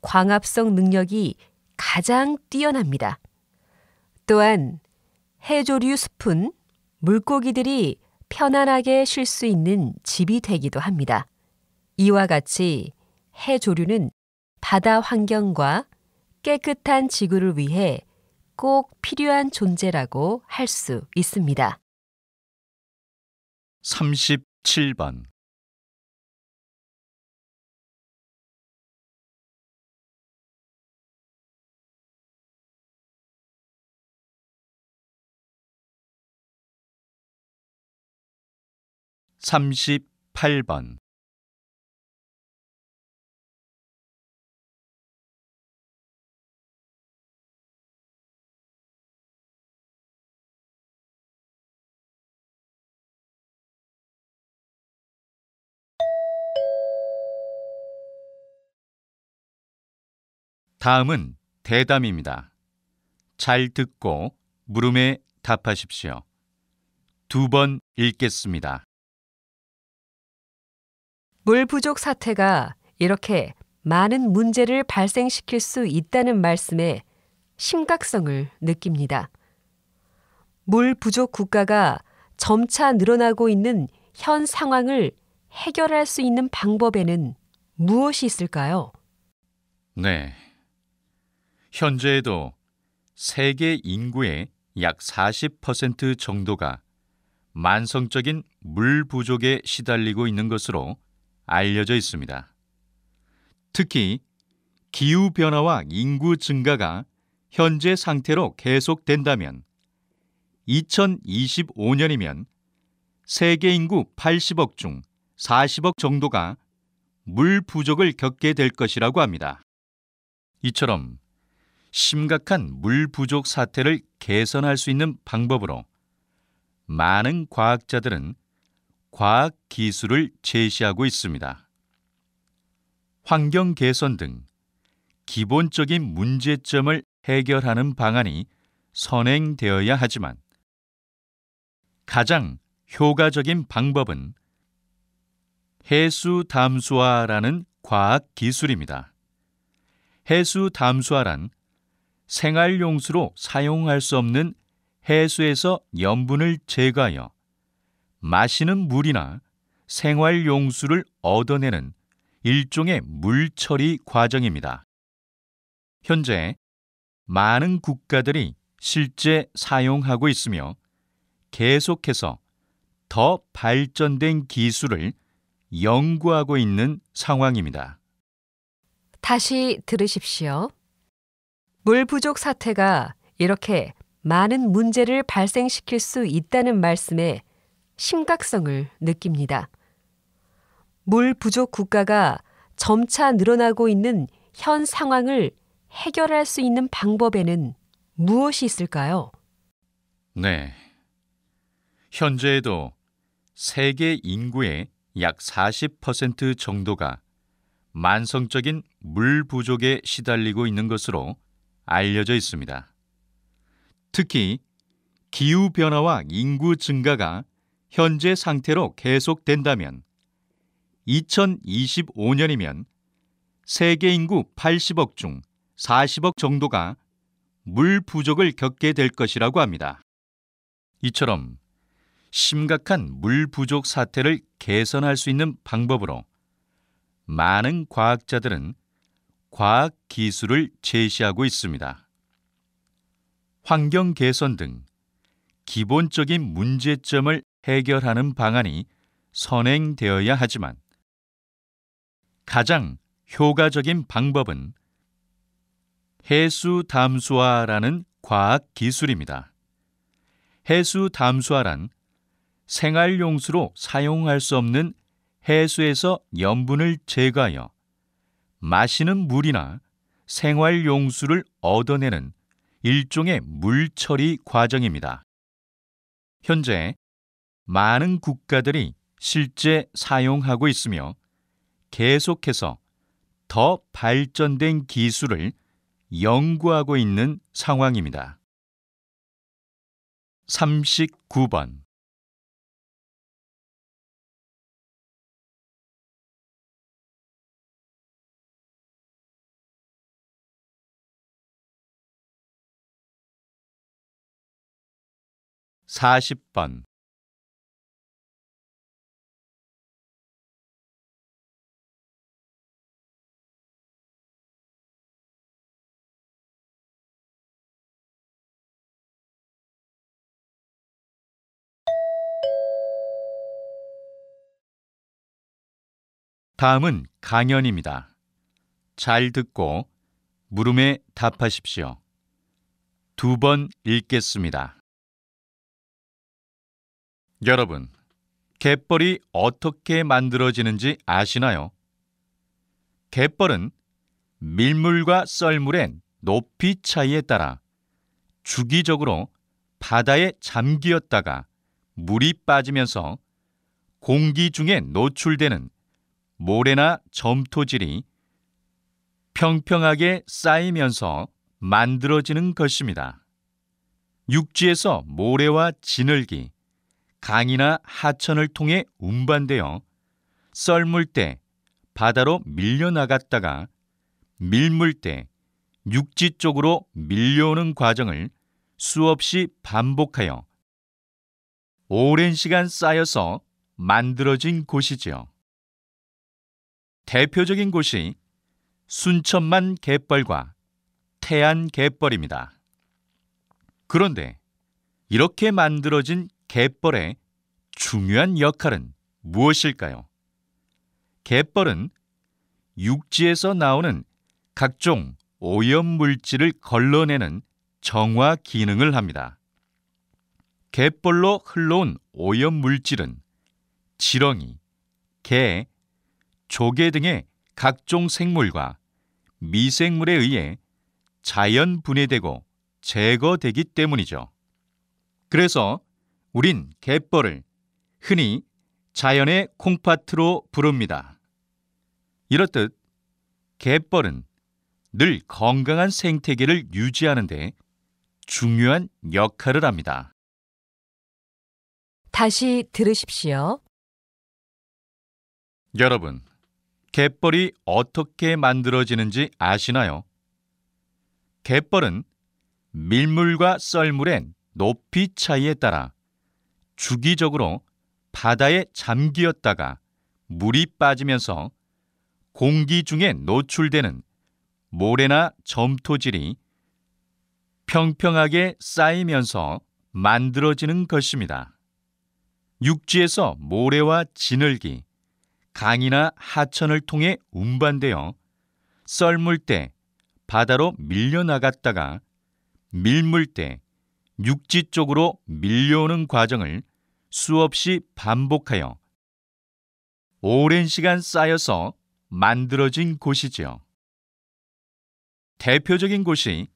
광합성 능력이 가장 뛰어납니다. 또한 해조류 숲은 물고기들이 편안하게 쉴 수 있는 집이 되기도 합니다. 이와 같이 해조류는 바다 환경과 깨끗한 지구를 위해 꼭 필요한 존재라고 할 수 있습니다. 37번. (38번) 다음은 대담입니다. 잘 듣고 물음에 답하십시오. 2번 읽겠습니다. 물 부족 사태가 이렇게 많은 문제를 발생시킬 수 있다는 말씀에 심각성을 느낍니다. 물 부족 국가가 점차 늘어나고 있는 현 상황을 해결할 수 있는 방법에는 무엇이 있을까요? 네. 현재에도 세계 인구의 약 40% 정도가 만성적인 물 부족에 시달리고 있는 것으로 알려져 있습니다. 특히 기후변화와 인구 증가가 현재 상태로 계속된다면 2025년이면 세계 인구 80억 중 40억 정도가 물 부족을 겪게 될 것이라고 합니다. 이처럼 심각한 물 부족 사태를 개선할 수 있는 방법으로 많은 과학자들은 과학 기술을 제시하고 있습니다. 환경 개선 등 기본적인 문제점을 해결하는 방안이 선행되어야 하지만 가장 효과적인 방법은 해수 담수화라는 과학 기술입니다. 해수 담수화란 생활용수로 사용할 수 없는 해수에서 염분을 제거하여 마시는 물이나 생활용수를 얻어내는 일종의 물 처리 과정입니다. 현재 많은 국가들이 실제 사용하고 있으며 계속해서 더 발전된 기술을 연구하고 있는 상황입니다. 다시 들으십시오. 물 부족 사태가 이렇게 많은 문제를 발생시킬 수 있다는 말씀에 심각성을 느낍니다. 물 부족 국가가 점차 늘어나고 있는 현 상황을 해결할 수 있는 방법에는 무엇이 있을까요? 네. 현재에도 세계 인구의 약 40% 정도가 만성적인 물 부족에 시달리고 있는 것으로 알려져 있습니다. 특히 기후변화와 인구 증가가 현재 상태로 계속된다면 2025년이면 세계 인구 80억 중 40억 정도가 물 부족을 겪게 될 것이라고 합니다. 이처럼 심각한 물 부족 사태를 개선할 수 있는 방법으로 많은 과학자들은 과학 기술을 제시하고 있습니다. 환경 개선 등 기본적인 문제점을 해결하는 방안이 선행되어야 하지만 가장 효과적인 방법은 해수 담수화라는 과학 기술입니다. 해수 담수화란 생활용수로 사용할 수 없는 해수에서 염분을 제거하여 마시는 물이나 생활용수를 얻어내는 일종의 물 처리 과정입니다. 현재 많은 국가들이 실제 사용하고 있으며 계속해서 더 발전된 기술을 연구하고 있는 상황입니다. 39번. (40번) 다음은 강연입니다. 잘 듣고 물음에 답하십시오. 2번 읽겠습니다. 여러분, 갯벌이 어떻게 만들어지는지 아시나요? 갯벌은 밀물과 썰물의 높이 차이에 따라 주기적으로 바다에 잠기었다가 물이 빠지면서 공기 중에 노출되는 모래나 점토질이 평평하게 쌓이면서 만들어지는 것입니다. 육지에서 모래와 진흙이 강이나 하천을 통해 운반되어 썰물 때 바다로 밀려나갔다가 밀물 때 육지 쪽으로 밀려오는 과정을 수없이 반복하여 오랜 시간 쌓여서 만들어진 곳이지요. 대표적인 곳이 순천만 갯벌과 태안 갯벌입니다. 그런데 이렇게 만들어진 갯벌의 중요한 역할은 무엇일까요? 갯벌은 육지에서 나오는 각종 오염물질을 걸러내는 정화 기능을 합니다. 갯벌로 흘러온 오염물질은 지렁이, 개, 조개 등의 각종 생물과 미생물에 의해 자연 분해되고 제거되기 때문이죠. 그래서 우린 갯벌을 흔히 자연의 콩팥으로 부릅니다. 이렇듯 갯벌은 늘 건강한 생태계를 유지하는 데 중요한 역할을 합니다. 다시 들으십시오. 여러분, 갯벌이 어떻게 만들어지는지 아시나요? 갯벌은 밀물과 썰물의 높이 차이에 따라 주기적으로 바다에 잠기었다가 물이 빠지면서 공기 중에 노출되는 모래나 점토질이 평평하게 쌓이면서 만들어지는 것입니다. 육지에서 모래와 진흙이 강이나 하천을 통해 운반되어 썰물 때 바다로 밀려나갔다가 밀물 때 육지 쪽으로 밀려오는 과정을 수없이 반복하여 오랜 시간 쌓여서 만들어진 곳이지요. 대표적인 곳이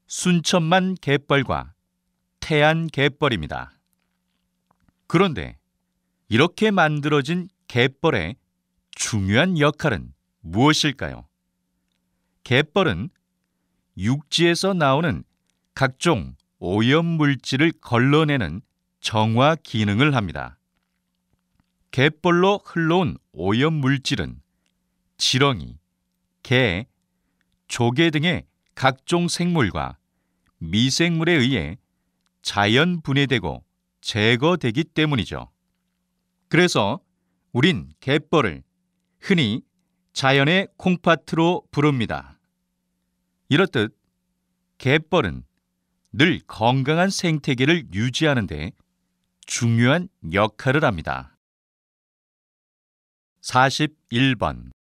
순천만 갯벌과 태안 갯벌입니다. 그런데 이렇게 만들어진 갯벌의 중요한 역할은 무엇일까요? 갯벌은 육지에서 나오는 각종 오염물질을 걸러내는 정화 기능을 합니다. 갯벌로 흘러온 오염물질은 지렁이, 개, 조개 등의 각종 생물과 미생물에 의해 자연 분해되고 제거되기 때문이죠. 그래서 우린 갯벌을 흔히 자연의 콩팥으로 부릅니다. 이렇듯 갯벌은 늘 건강한 생태계를 유지하는 데 중요한 역할을 합니다. 41번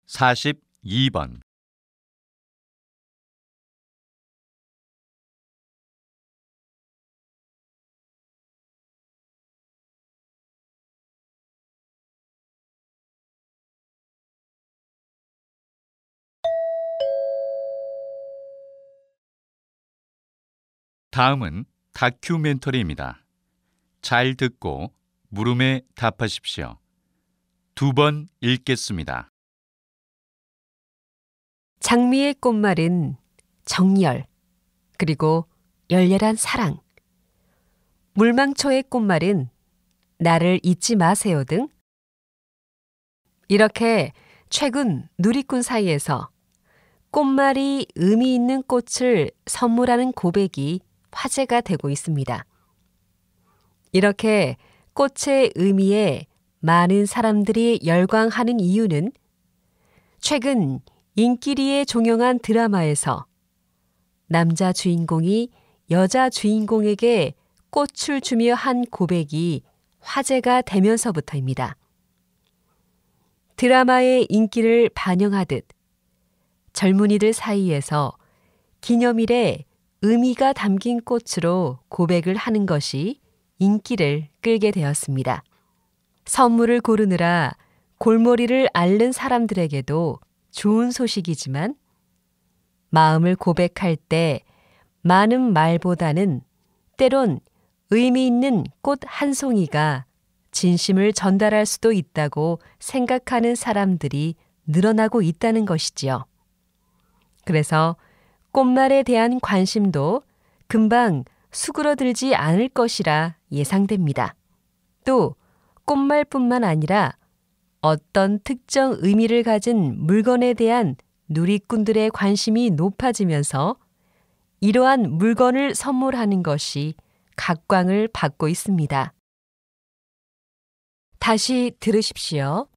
42번 다음은 다큐멘터리입니다. 잘 듣고 물음에 답하십시오. 2번 읽겠습니다. 장미의 꽃말은 정열, 그리고 열렬한 사랑. 물망초의 꽃말은 나를 잊지 마세요 등 이렇게 최근 누리꾼 사이에서 꽃말이 의미 있는 꽃을 선물하는 고백이 화제가 되고 있습니다. 이렇게 꽃의 의미에 많은 사람들이 열광하는 이유는 최근 인기리에 종영한 드라마에서 남자 주인공이 여자 주인공에게 꽃을 주며 한 고백이 화제가 되면서부터입니다. 드라마의 인기를 반영하듯 젊은이들 사이에서 기념일에 의미가 담긴 꽃으로 고백을 하는 것이 인기를 끌게 되었습니다. 선물을 고르느라 골머리를 앓는 사람들에게도 좋은 소식이지만 마음을 고백할 때 많은 말보다는 때론 의미 있는 꽃 한 송이가 진심을 전달할 수도 있다고 생각하는 사람들이 늘어나고 있다는 것이지요. 그래서 꽃말에 대한 관심도 금방 수그러들지 않을 것이라 예상됩니다. 또 꽃말뿐만 아니라 어떤 특정 의미를 가진 물건에 대한 누리꾼들의 관심이 높아지면서 이러한 물건을 선물하는 것이 각광을 받고 있습니다. 다시 들으십시오.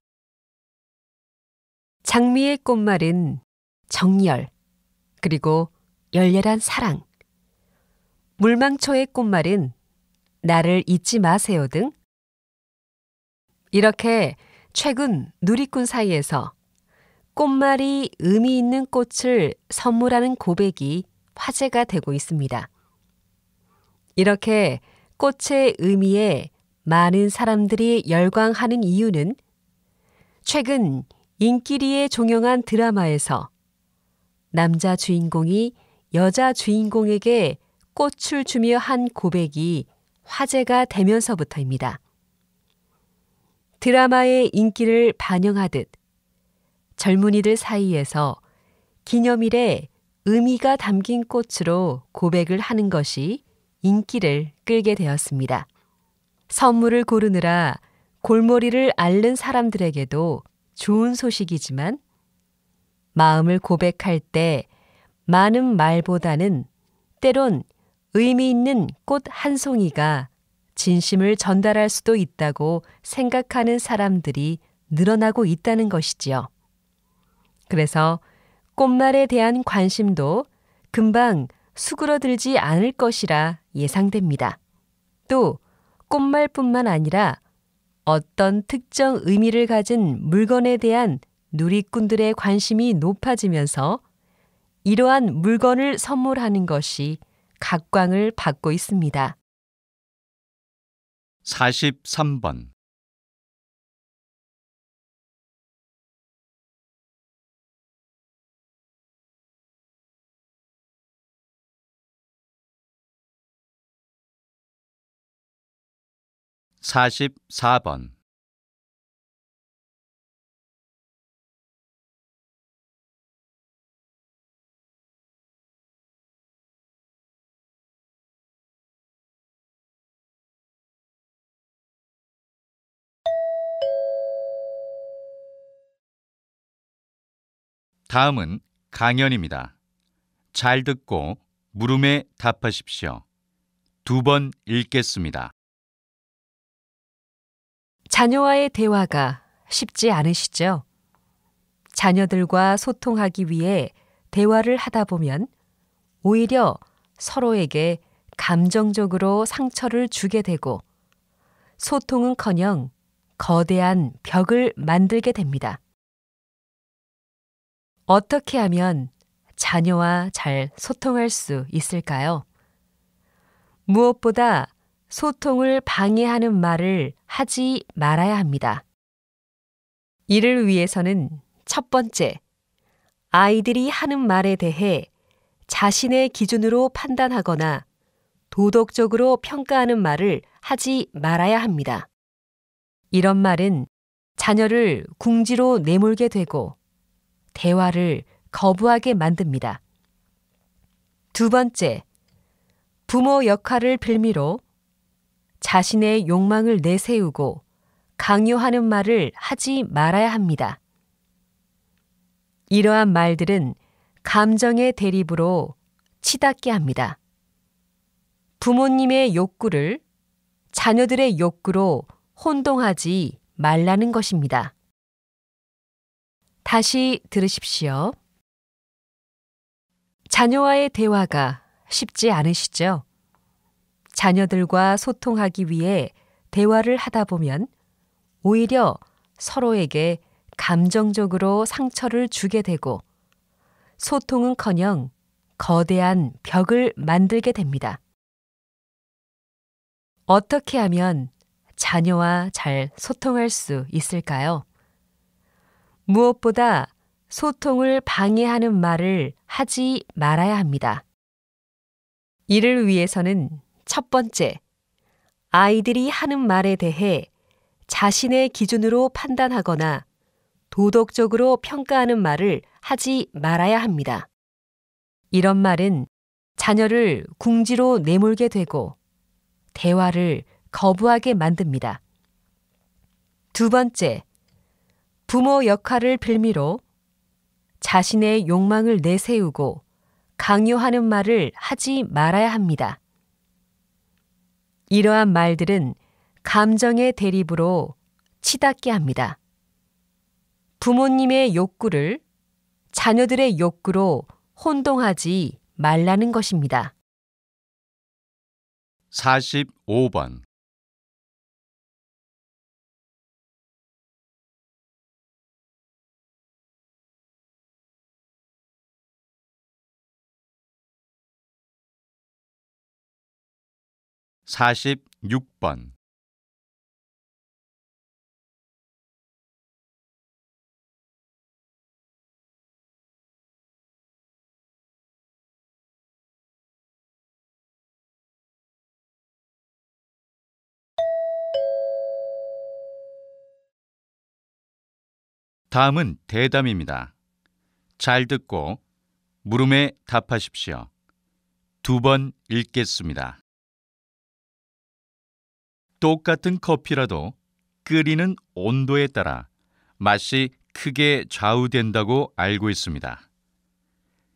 장미의 꽃말은 정열, 그리고 열렬한 사랑. 물망초의 꽃말은 나를 잊지 마세요 등 이렇게 최근 누리꾼 사이에서 꽃말이 의미 있는 꽃을 선물하는 고백이 화제가 되고 있습니다. 이렇게 꽃의 의미에 많은 사람들이 열광하는 이유는 최근 인기리에 종영한 드라마에서 남자 주인공이 여자 주인공에게 꽃을 주며 한 고백이 화제가 되면서부터입니다. 드라마의 인기를 반영하듯 젊은이들 사이에서 기념일에 의미가 담긴 꽃으로 고백을 하는 것이 인기를 끌게 되었습니다. 선물을 고르느라 골머리를 앓는 사람들에게도 좋은 소식이지만 마음을 고백할 때 많은 말보다는 때론 의미 있는 꽃 한 송이가 진심을 전달할 수도 있다고 생각하는 사람들이 늘어나고 있다는 것이지요. 그래서 꽃말에 대한 관심도 금방 수그러들지 않을 것이라 예상됩니다. 또 꽃말뿐만 아니라 어떤 특정 의미를 가진 물건에 대한 누리꾼들의 관심이 높아지면서 이러한 물건을 선물하는 것이 각광을 받고 있습니다. 43번. 44번. 다음은 강연입니다. 잘 듣고 물음에 답하십시오. 2번 읽겠습니다. 자녀와의 대화가 쉽지 않으시죠? 자녀들과 소통하기 위해 대화를 하다 보면 오히려 서로에게 감정적으로 상처를 주게 되고 소통은커녕 거대한 벽을 만들게 됩니다. 어떻게 하면 자녀와 잘 소통할 수 있을까요? 무엇보다 소통을 방해하는 말을 하지 말아야 합니다. 이를 위해서는 첫 번째, 아이들이 하는 말에 대해 자신의 기준으로 판단하거나 도덕적으로 평가하는 말을 하지 말아야 합니다. 이런 말은 자녀를 궁지로 내몰게 되고 대화를 거부하게 만듭니다. 두 번째, 부모 역할을 빌미로 자신의 욕망을 내세우고 강요하는 말을 하지 말아야 합니다. 이러한 말들은 감정의 대립으로 치닫게 합니다. 부모님의 욕구를 자녀들의 욕구로 혼동하지 말라는 것입니다. 다시 들으십시오. 자녀와의 대화가 쉽지 않으시죠? 자녀들과 소통하기 위해 대화를 하다 보면 오히려 서로에게 감정적으로 상처를 주게 되고 소통은커녕 거대한 벽을 만들게 됩니다. 어떻게 하면 자녀와 잘 소통할 수 있을까요? 무엇보다 소통을 방해하는 말을 하지 말아야 합니다. 이를 위해서는 첫 번째, 아이들이 하는 말에 대해 자신의 기준으로 판단하거나 도덕적으로 평가하는 말을 하지 말아야 합니다. 이런 말은 자녀를 궁지로 내몰게 되고 대화를 거부하게 만듭니다. 두 번째, 부모 역할을 빌미로 자신의 욕망을 내세우고 강요하는 말을 하지 말아야 합니다. 이러한 말들은 감정의 대립으로 치닫게 합니다. 부모님의 욕구를 자녀들의 욕구로 혼동하지 말라는 것입니다. 45번. 46번. 다음은 대담입니다. 잘 듣고 물음에 답하십시오. 2번 읽겠습니다. 똑같은 커피라도 끓이는 온도에 따라 맛이 크게 좌우된다고 알고 있습니다.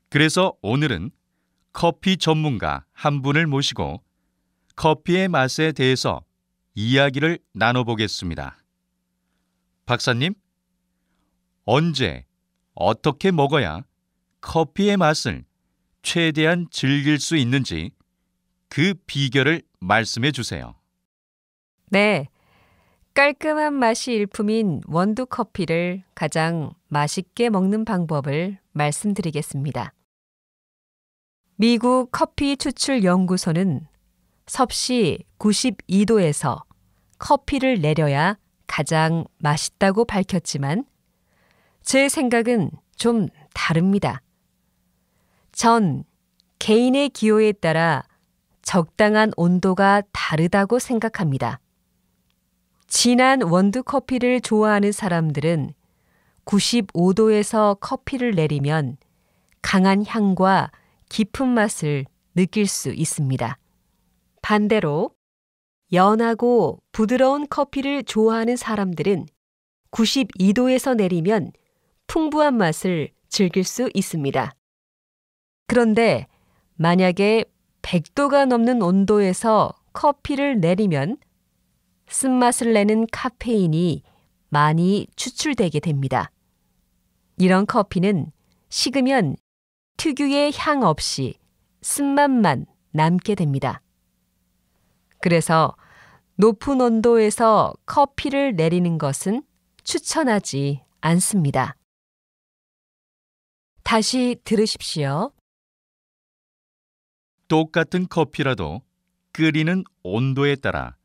그래서 오늘은 커피 전문가 한 분을 모시고 커피의 맛에 대해서 이야기를 나눠보겠습니다. 박사님, 언제, 어떻게 먹어야 커피의 맛을 최대한 즐길 수 있는지 그 비결을 말씀해 주세요. 네. 깔끔한 맛이 일품인 원두 커피를 가장 맛있게 먹는 방법을 말씀드리겠습니다. 미국 커피 추출 연구소는 섭씨 92도에서 커피를 내려야 가장 맛있다고 밝혔지만 제 생각은 좀 다릅니다. 전 개인의 기호에 따라 적당한 온도가 다르다고 생각합니다. 진한 원두 커피를 좋아하는 사람들은 95도에서 커피를 내리면 강한 향과 깊은 맛을 느낄 수 있습니다. 반대로 연하고 부드러운 커피를 좋아하는 사람들은 92도에서 내리면 풍부한 맛을 즐길 수 있습니다. 그런데 만약에 100도가 넘는 온도에서 커피를 내리면 쓴맛을 내는 카페인이 많이 추출되게 됩니다. 이런 커피는 식으면 특유의 향 없이 쓴맛만 남게 됩니다. 그래서 높은 온도에서 커피를 내리는 것은 추천하지 않습니다. 다시 들으십시오. 똑같은 커피라도 끓이는 온도에 따라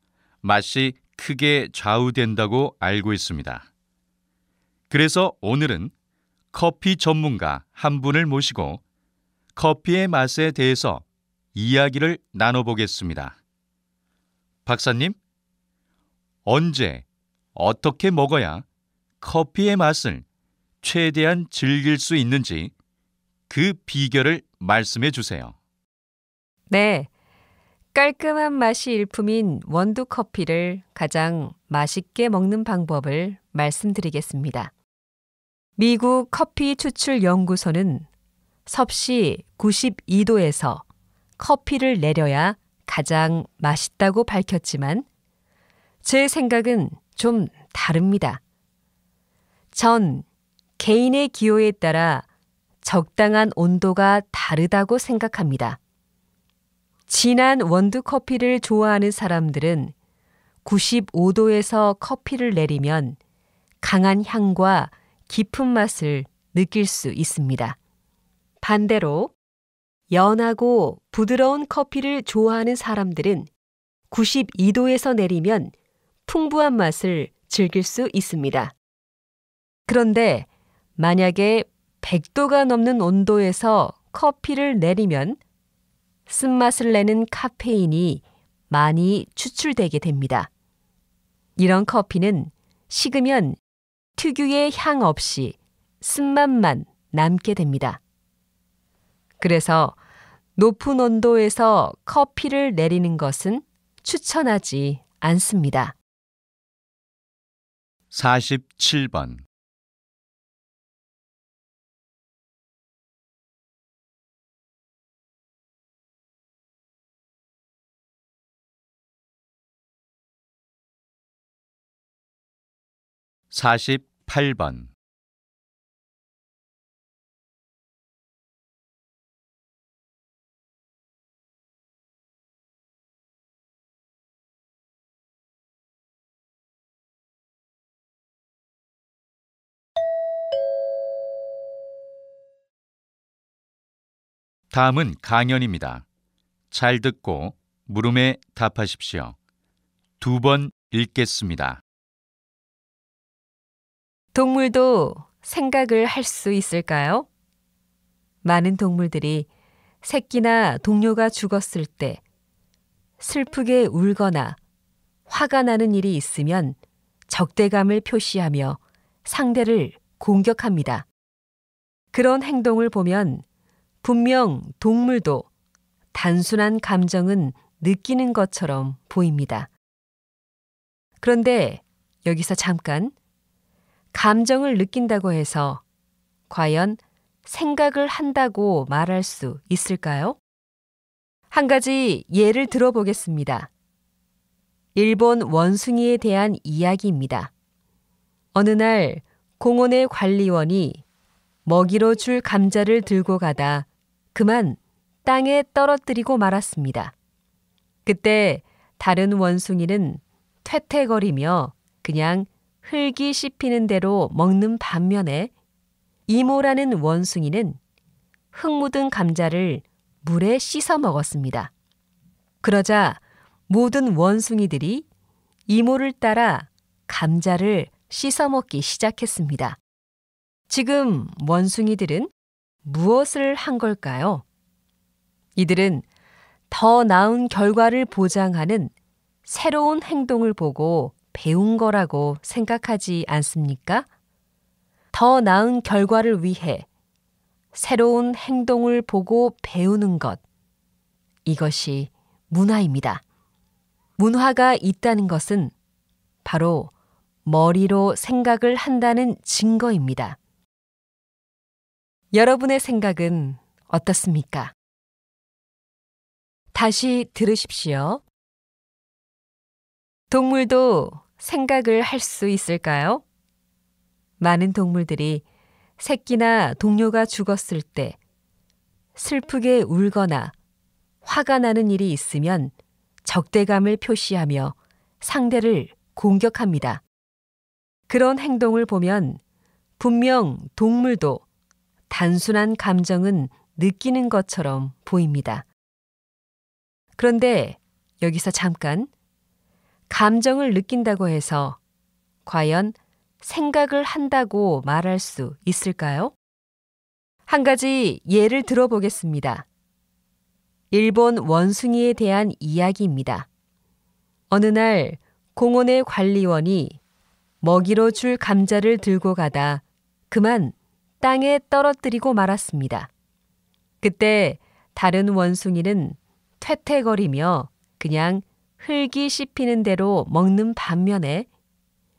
맛이 크게 좌우된다고 알고 있습니다. 그래서 오늘은 커피 전문가 한 분을 모시고 커피의 맛에 대해서 이야기를 나눠보겠습니다. 박사님, 언제, 어떻게 먹어야 커피의 맛을 최대한 즐길 수 있는지 그 비결을 말씀해 주세요. 네. 깔끔한 맛이 일품인 원두 커피를 가장 맛있게 먹는 방법을 말씀드리겠습니다. 미국 커피 추출 연구소는 섭씨 92도에서 커피를 내려야 가장 맛있다고 밝혔지만 제 생각은 좀 다릅니다. 전 개인의 기호에 따라 적당한 온도가 다르다고 생각합니다. 진한 원두 커피를 좋아하는 사람들은 95도에서 커피를 내리면 강한 향과 깊은 맛을 느낄 수 있습니다. 반대로 연하고 부드러운 커피를 좋아하는 사람들은 92도에서 내리면 풍부한 맛을 즐길 수 있습니다. 그런데 만약에 100도가 넘는 온도에서 커피를 내리면 쓴맛을 내는 카페인이 많이 추출되게 됩니다. 이런 커피는 식으면 특유의 향 없이 쓴맛만 남게 됩니다. 그래서 높은 온도에서 커피를 내리는 것은 추천하지 않습니다. 47번. (48번) 다음은 강연입니다. 잘 듣고 물음에 답하십시오. 2번 읽겠습니다. 동물도 생각을 할 수 있을까요? 많은 동물들이 새끼나 동료가 죽었을 때 슬프게 울거나 화가 나는 일이 있으면 적대감을 표시하며 상대를 공격합니다. 그런 행동을 보면 분명 동물도 단순한 감정은 느끼는 것처럼 보입니다. 그런데 여기서 잠깐 감정을 느낀다고 해서 과연 생각을 한다고 말할 수 있을까요? 한 가지 예를 들어보겠습니다. 일본 원숭이에 대한 이야기입니다. 어느 날 공원의 관리원이 먹이로 줄 감자를 들고 가다 그만 땅에 떨어뜨리고 말았습니다. 그때 다른 원숭이는 퇴퇴거리며 그냥 흙이 씹히는 대로 먹는 반면에 이모라는 원숭이는 흙 묻은 감자를 물에 씻어 먹었습니다. 그러자 모든 원숭이들이 이모를 따라 감자를 씻어 먹기 시작했습니다. 지금 원숭이들은 무엇을 한 걸까요? 이들은 더 나은 결과를 보장하는 새로운 행동을 보고 배운 거라고 생각하지 않습니까? 더 나은 결과를 위해 새로운 행동을 보고 배우는 것, 이것이 문화입니다. 문화가 있다는 것은 바로 머리로 생각을 한다는 증거입니다. 여러분의 생각은 어떻습니까? 다시 들으십시오. 동물도 생각을 할 수 있을까요? 많은 동물들이 새끼나 동료가 죽었을 때 슬프게 울거나 화가 나는 일이 있으면 적대감을 표시하며 상대를 공격합니다. 그런 행동을 보면 분명 동물도 단순한 감정은 느끼는 것처럼 보입니다. 그런데 여기서 잠깐 감정을 느낀다고 해서 과연 생각을 한다고 말할 수 있을까요? 한 가지 예를 들어보겠습니다. 일본 원숭이에 대한 이야기입니다. 어느 날 공원의 관리원이 먹이로 줄 감자를 들고 가다 그만 땅에 떨어뜨리고 말았습니다. 그때 다른 원숭이는 퇴퇴거리며 그냥 흙이 씹히는 대로 먹는 반면에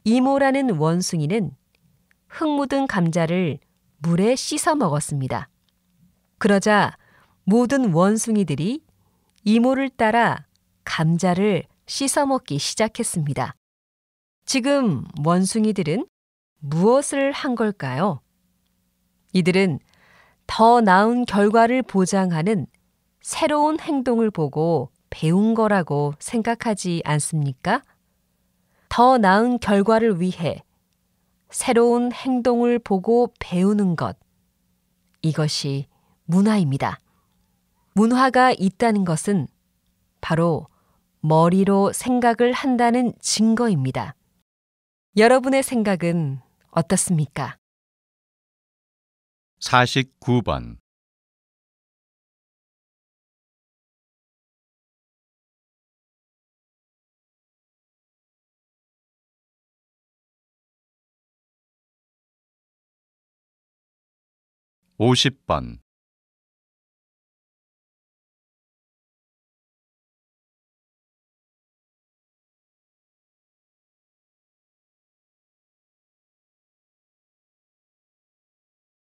이모라는 원숭이는 흙 묻은 감자를 물에 씻어 먹었습니다. 그러자 모든 원숭이들이 이모를 따라 감자를 씻어 먹기 시작했습니다. 지금 원숭이들은 무엇을 한 걸까요? 이들은 더 나은 결과를 보장하는 새로운 행동을 보고 배운 거라고 생각하지 않습니까? 더 나은 결과를 위해 새로운 행동을 보고 배우는 것, 이것이 문화입니다. 문화가 있다는 것은 바로 머리로 생각을 한다는 증거입니다. 여러분의 생각은 어떻습니까? 49번. (50번)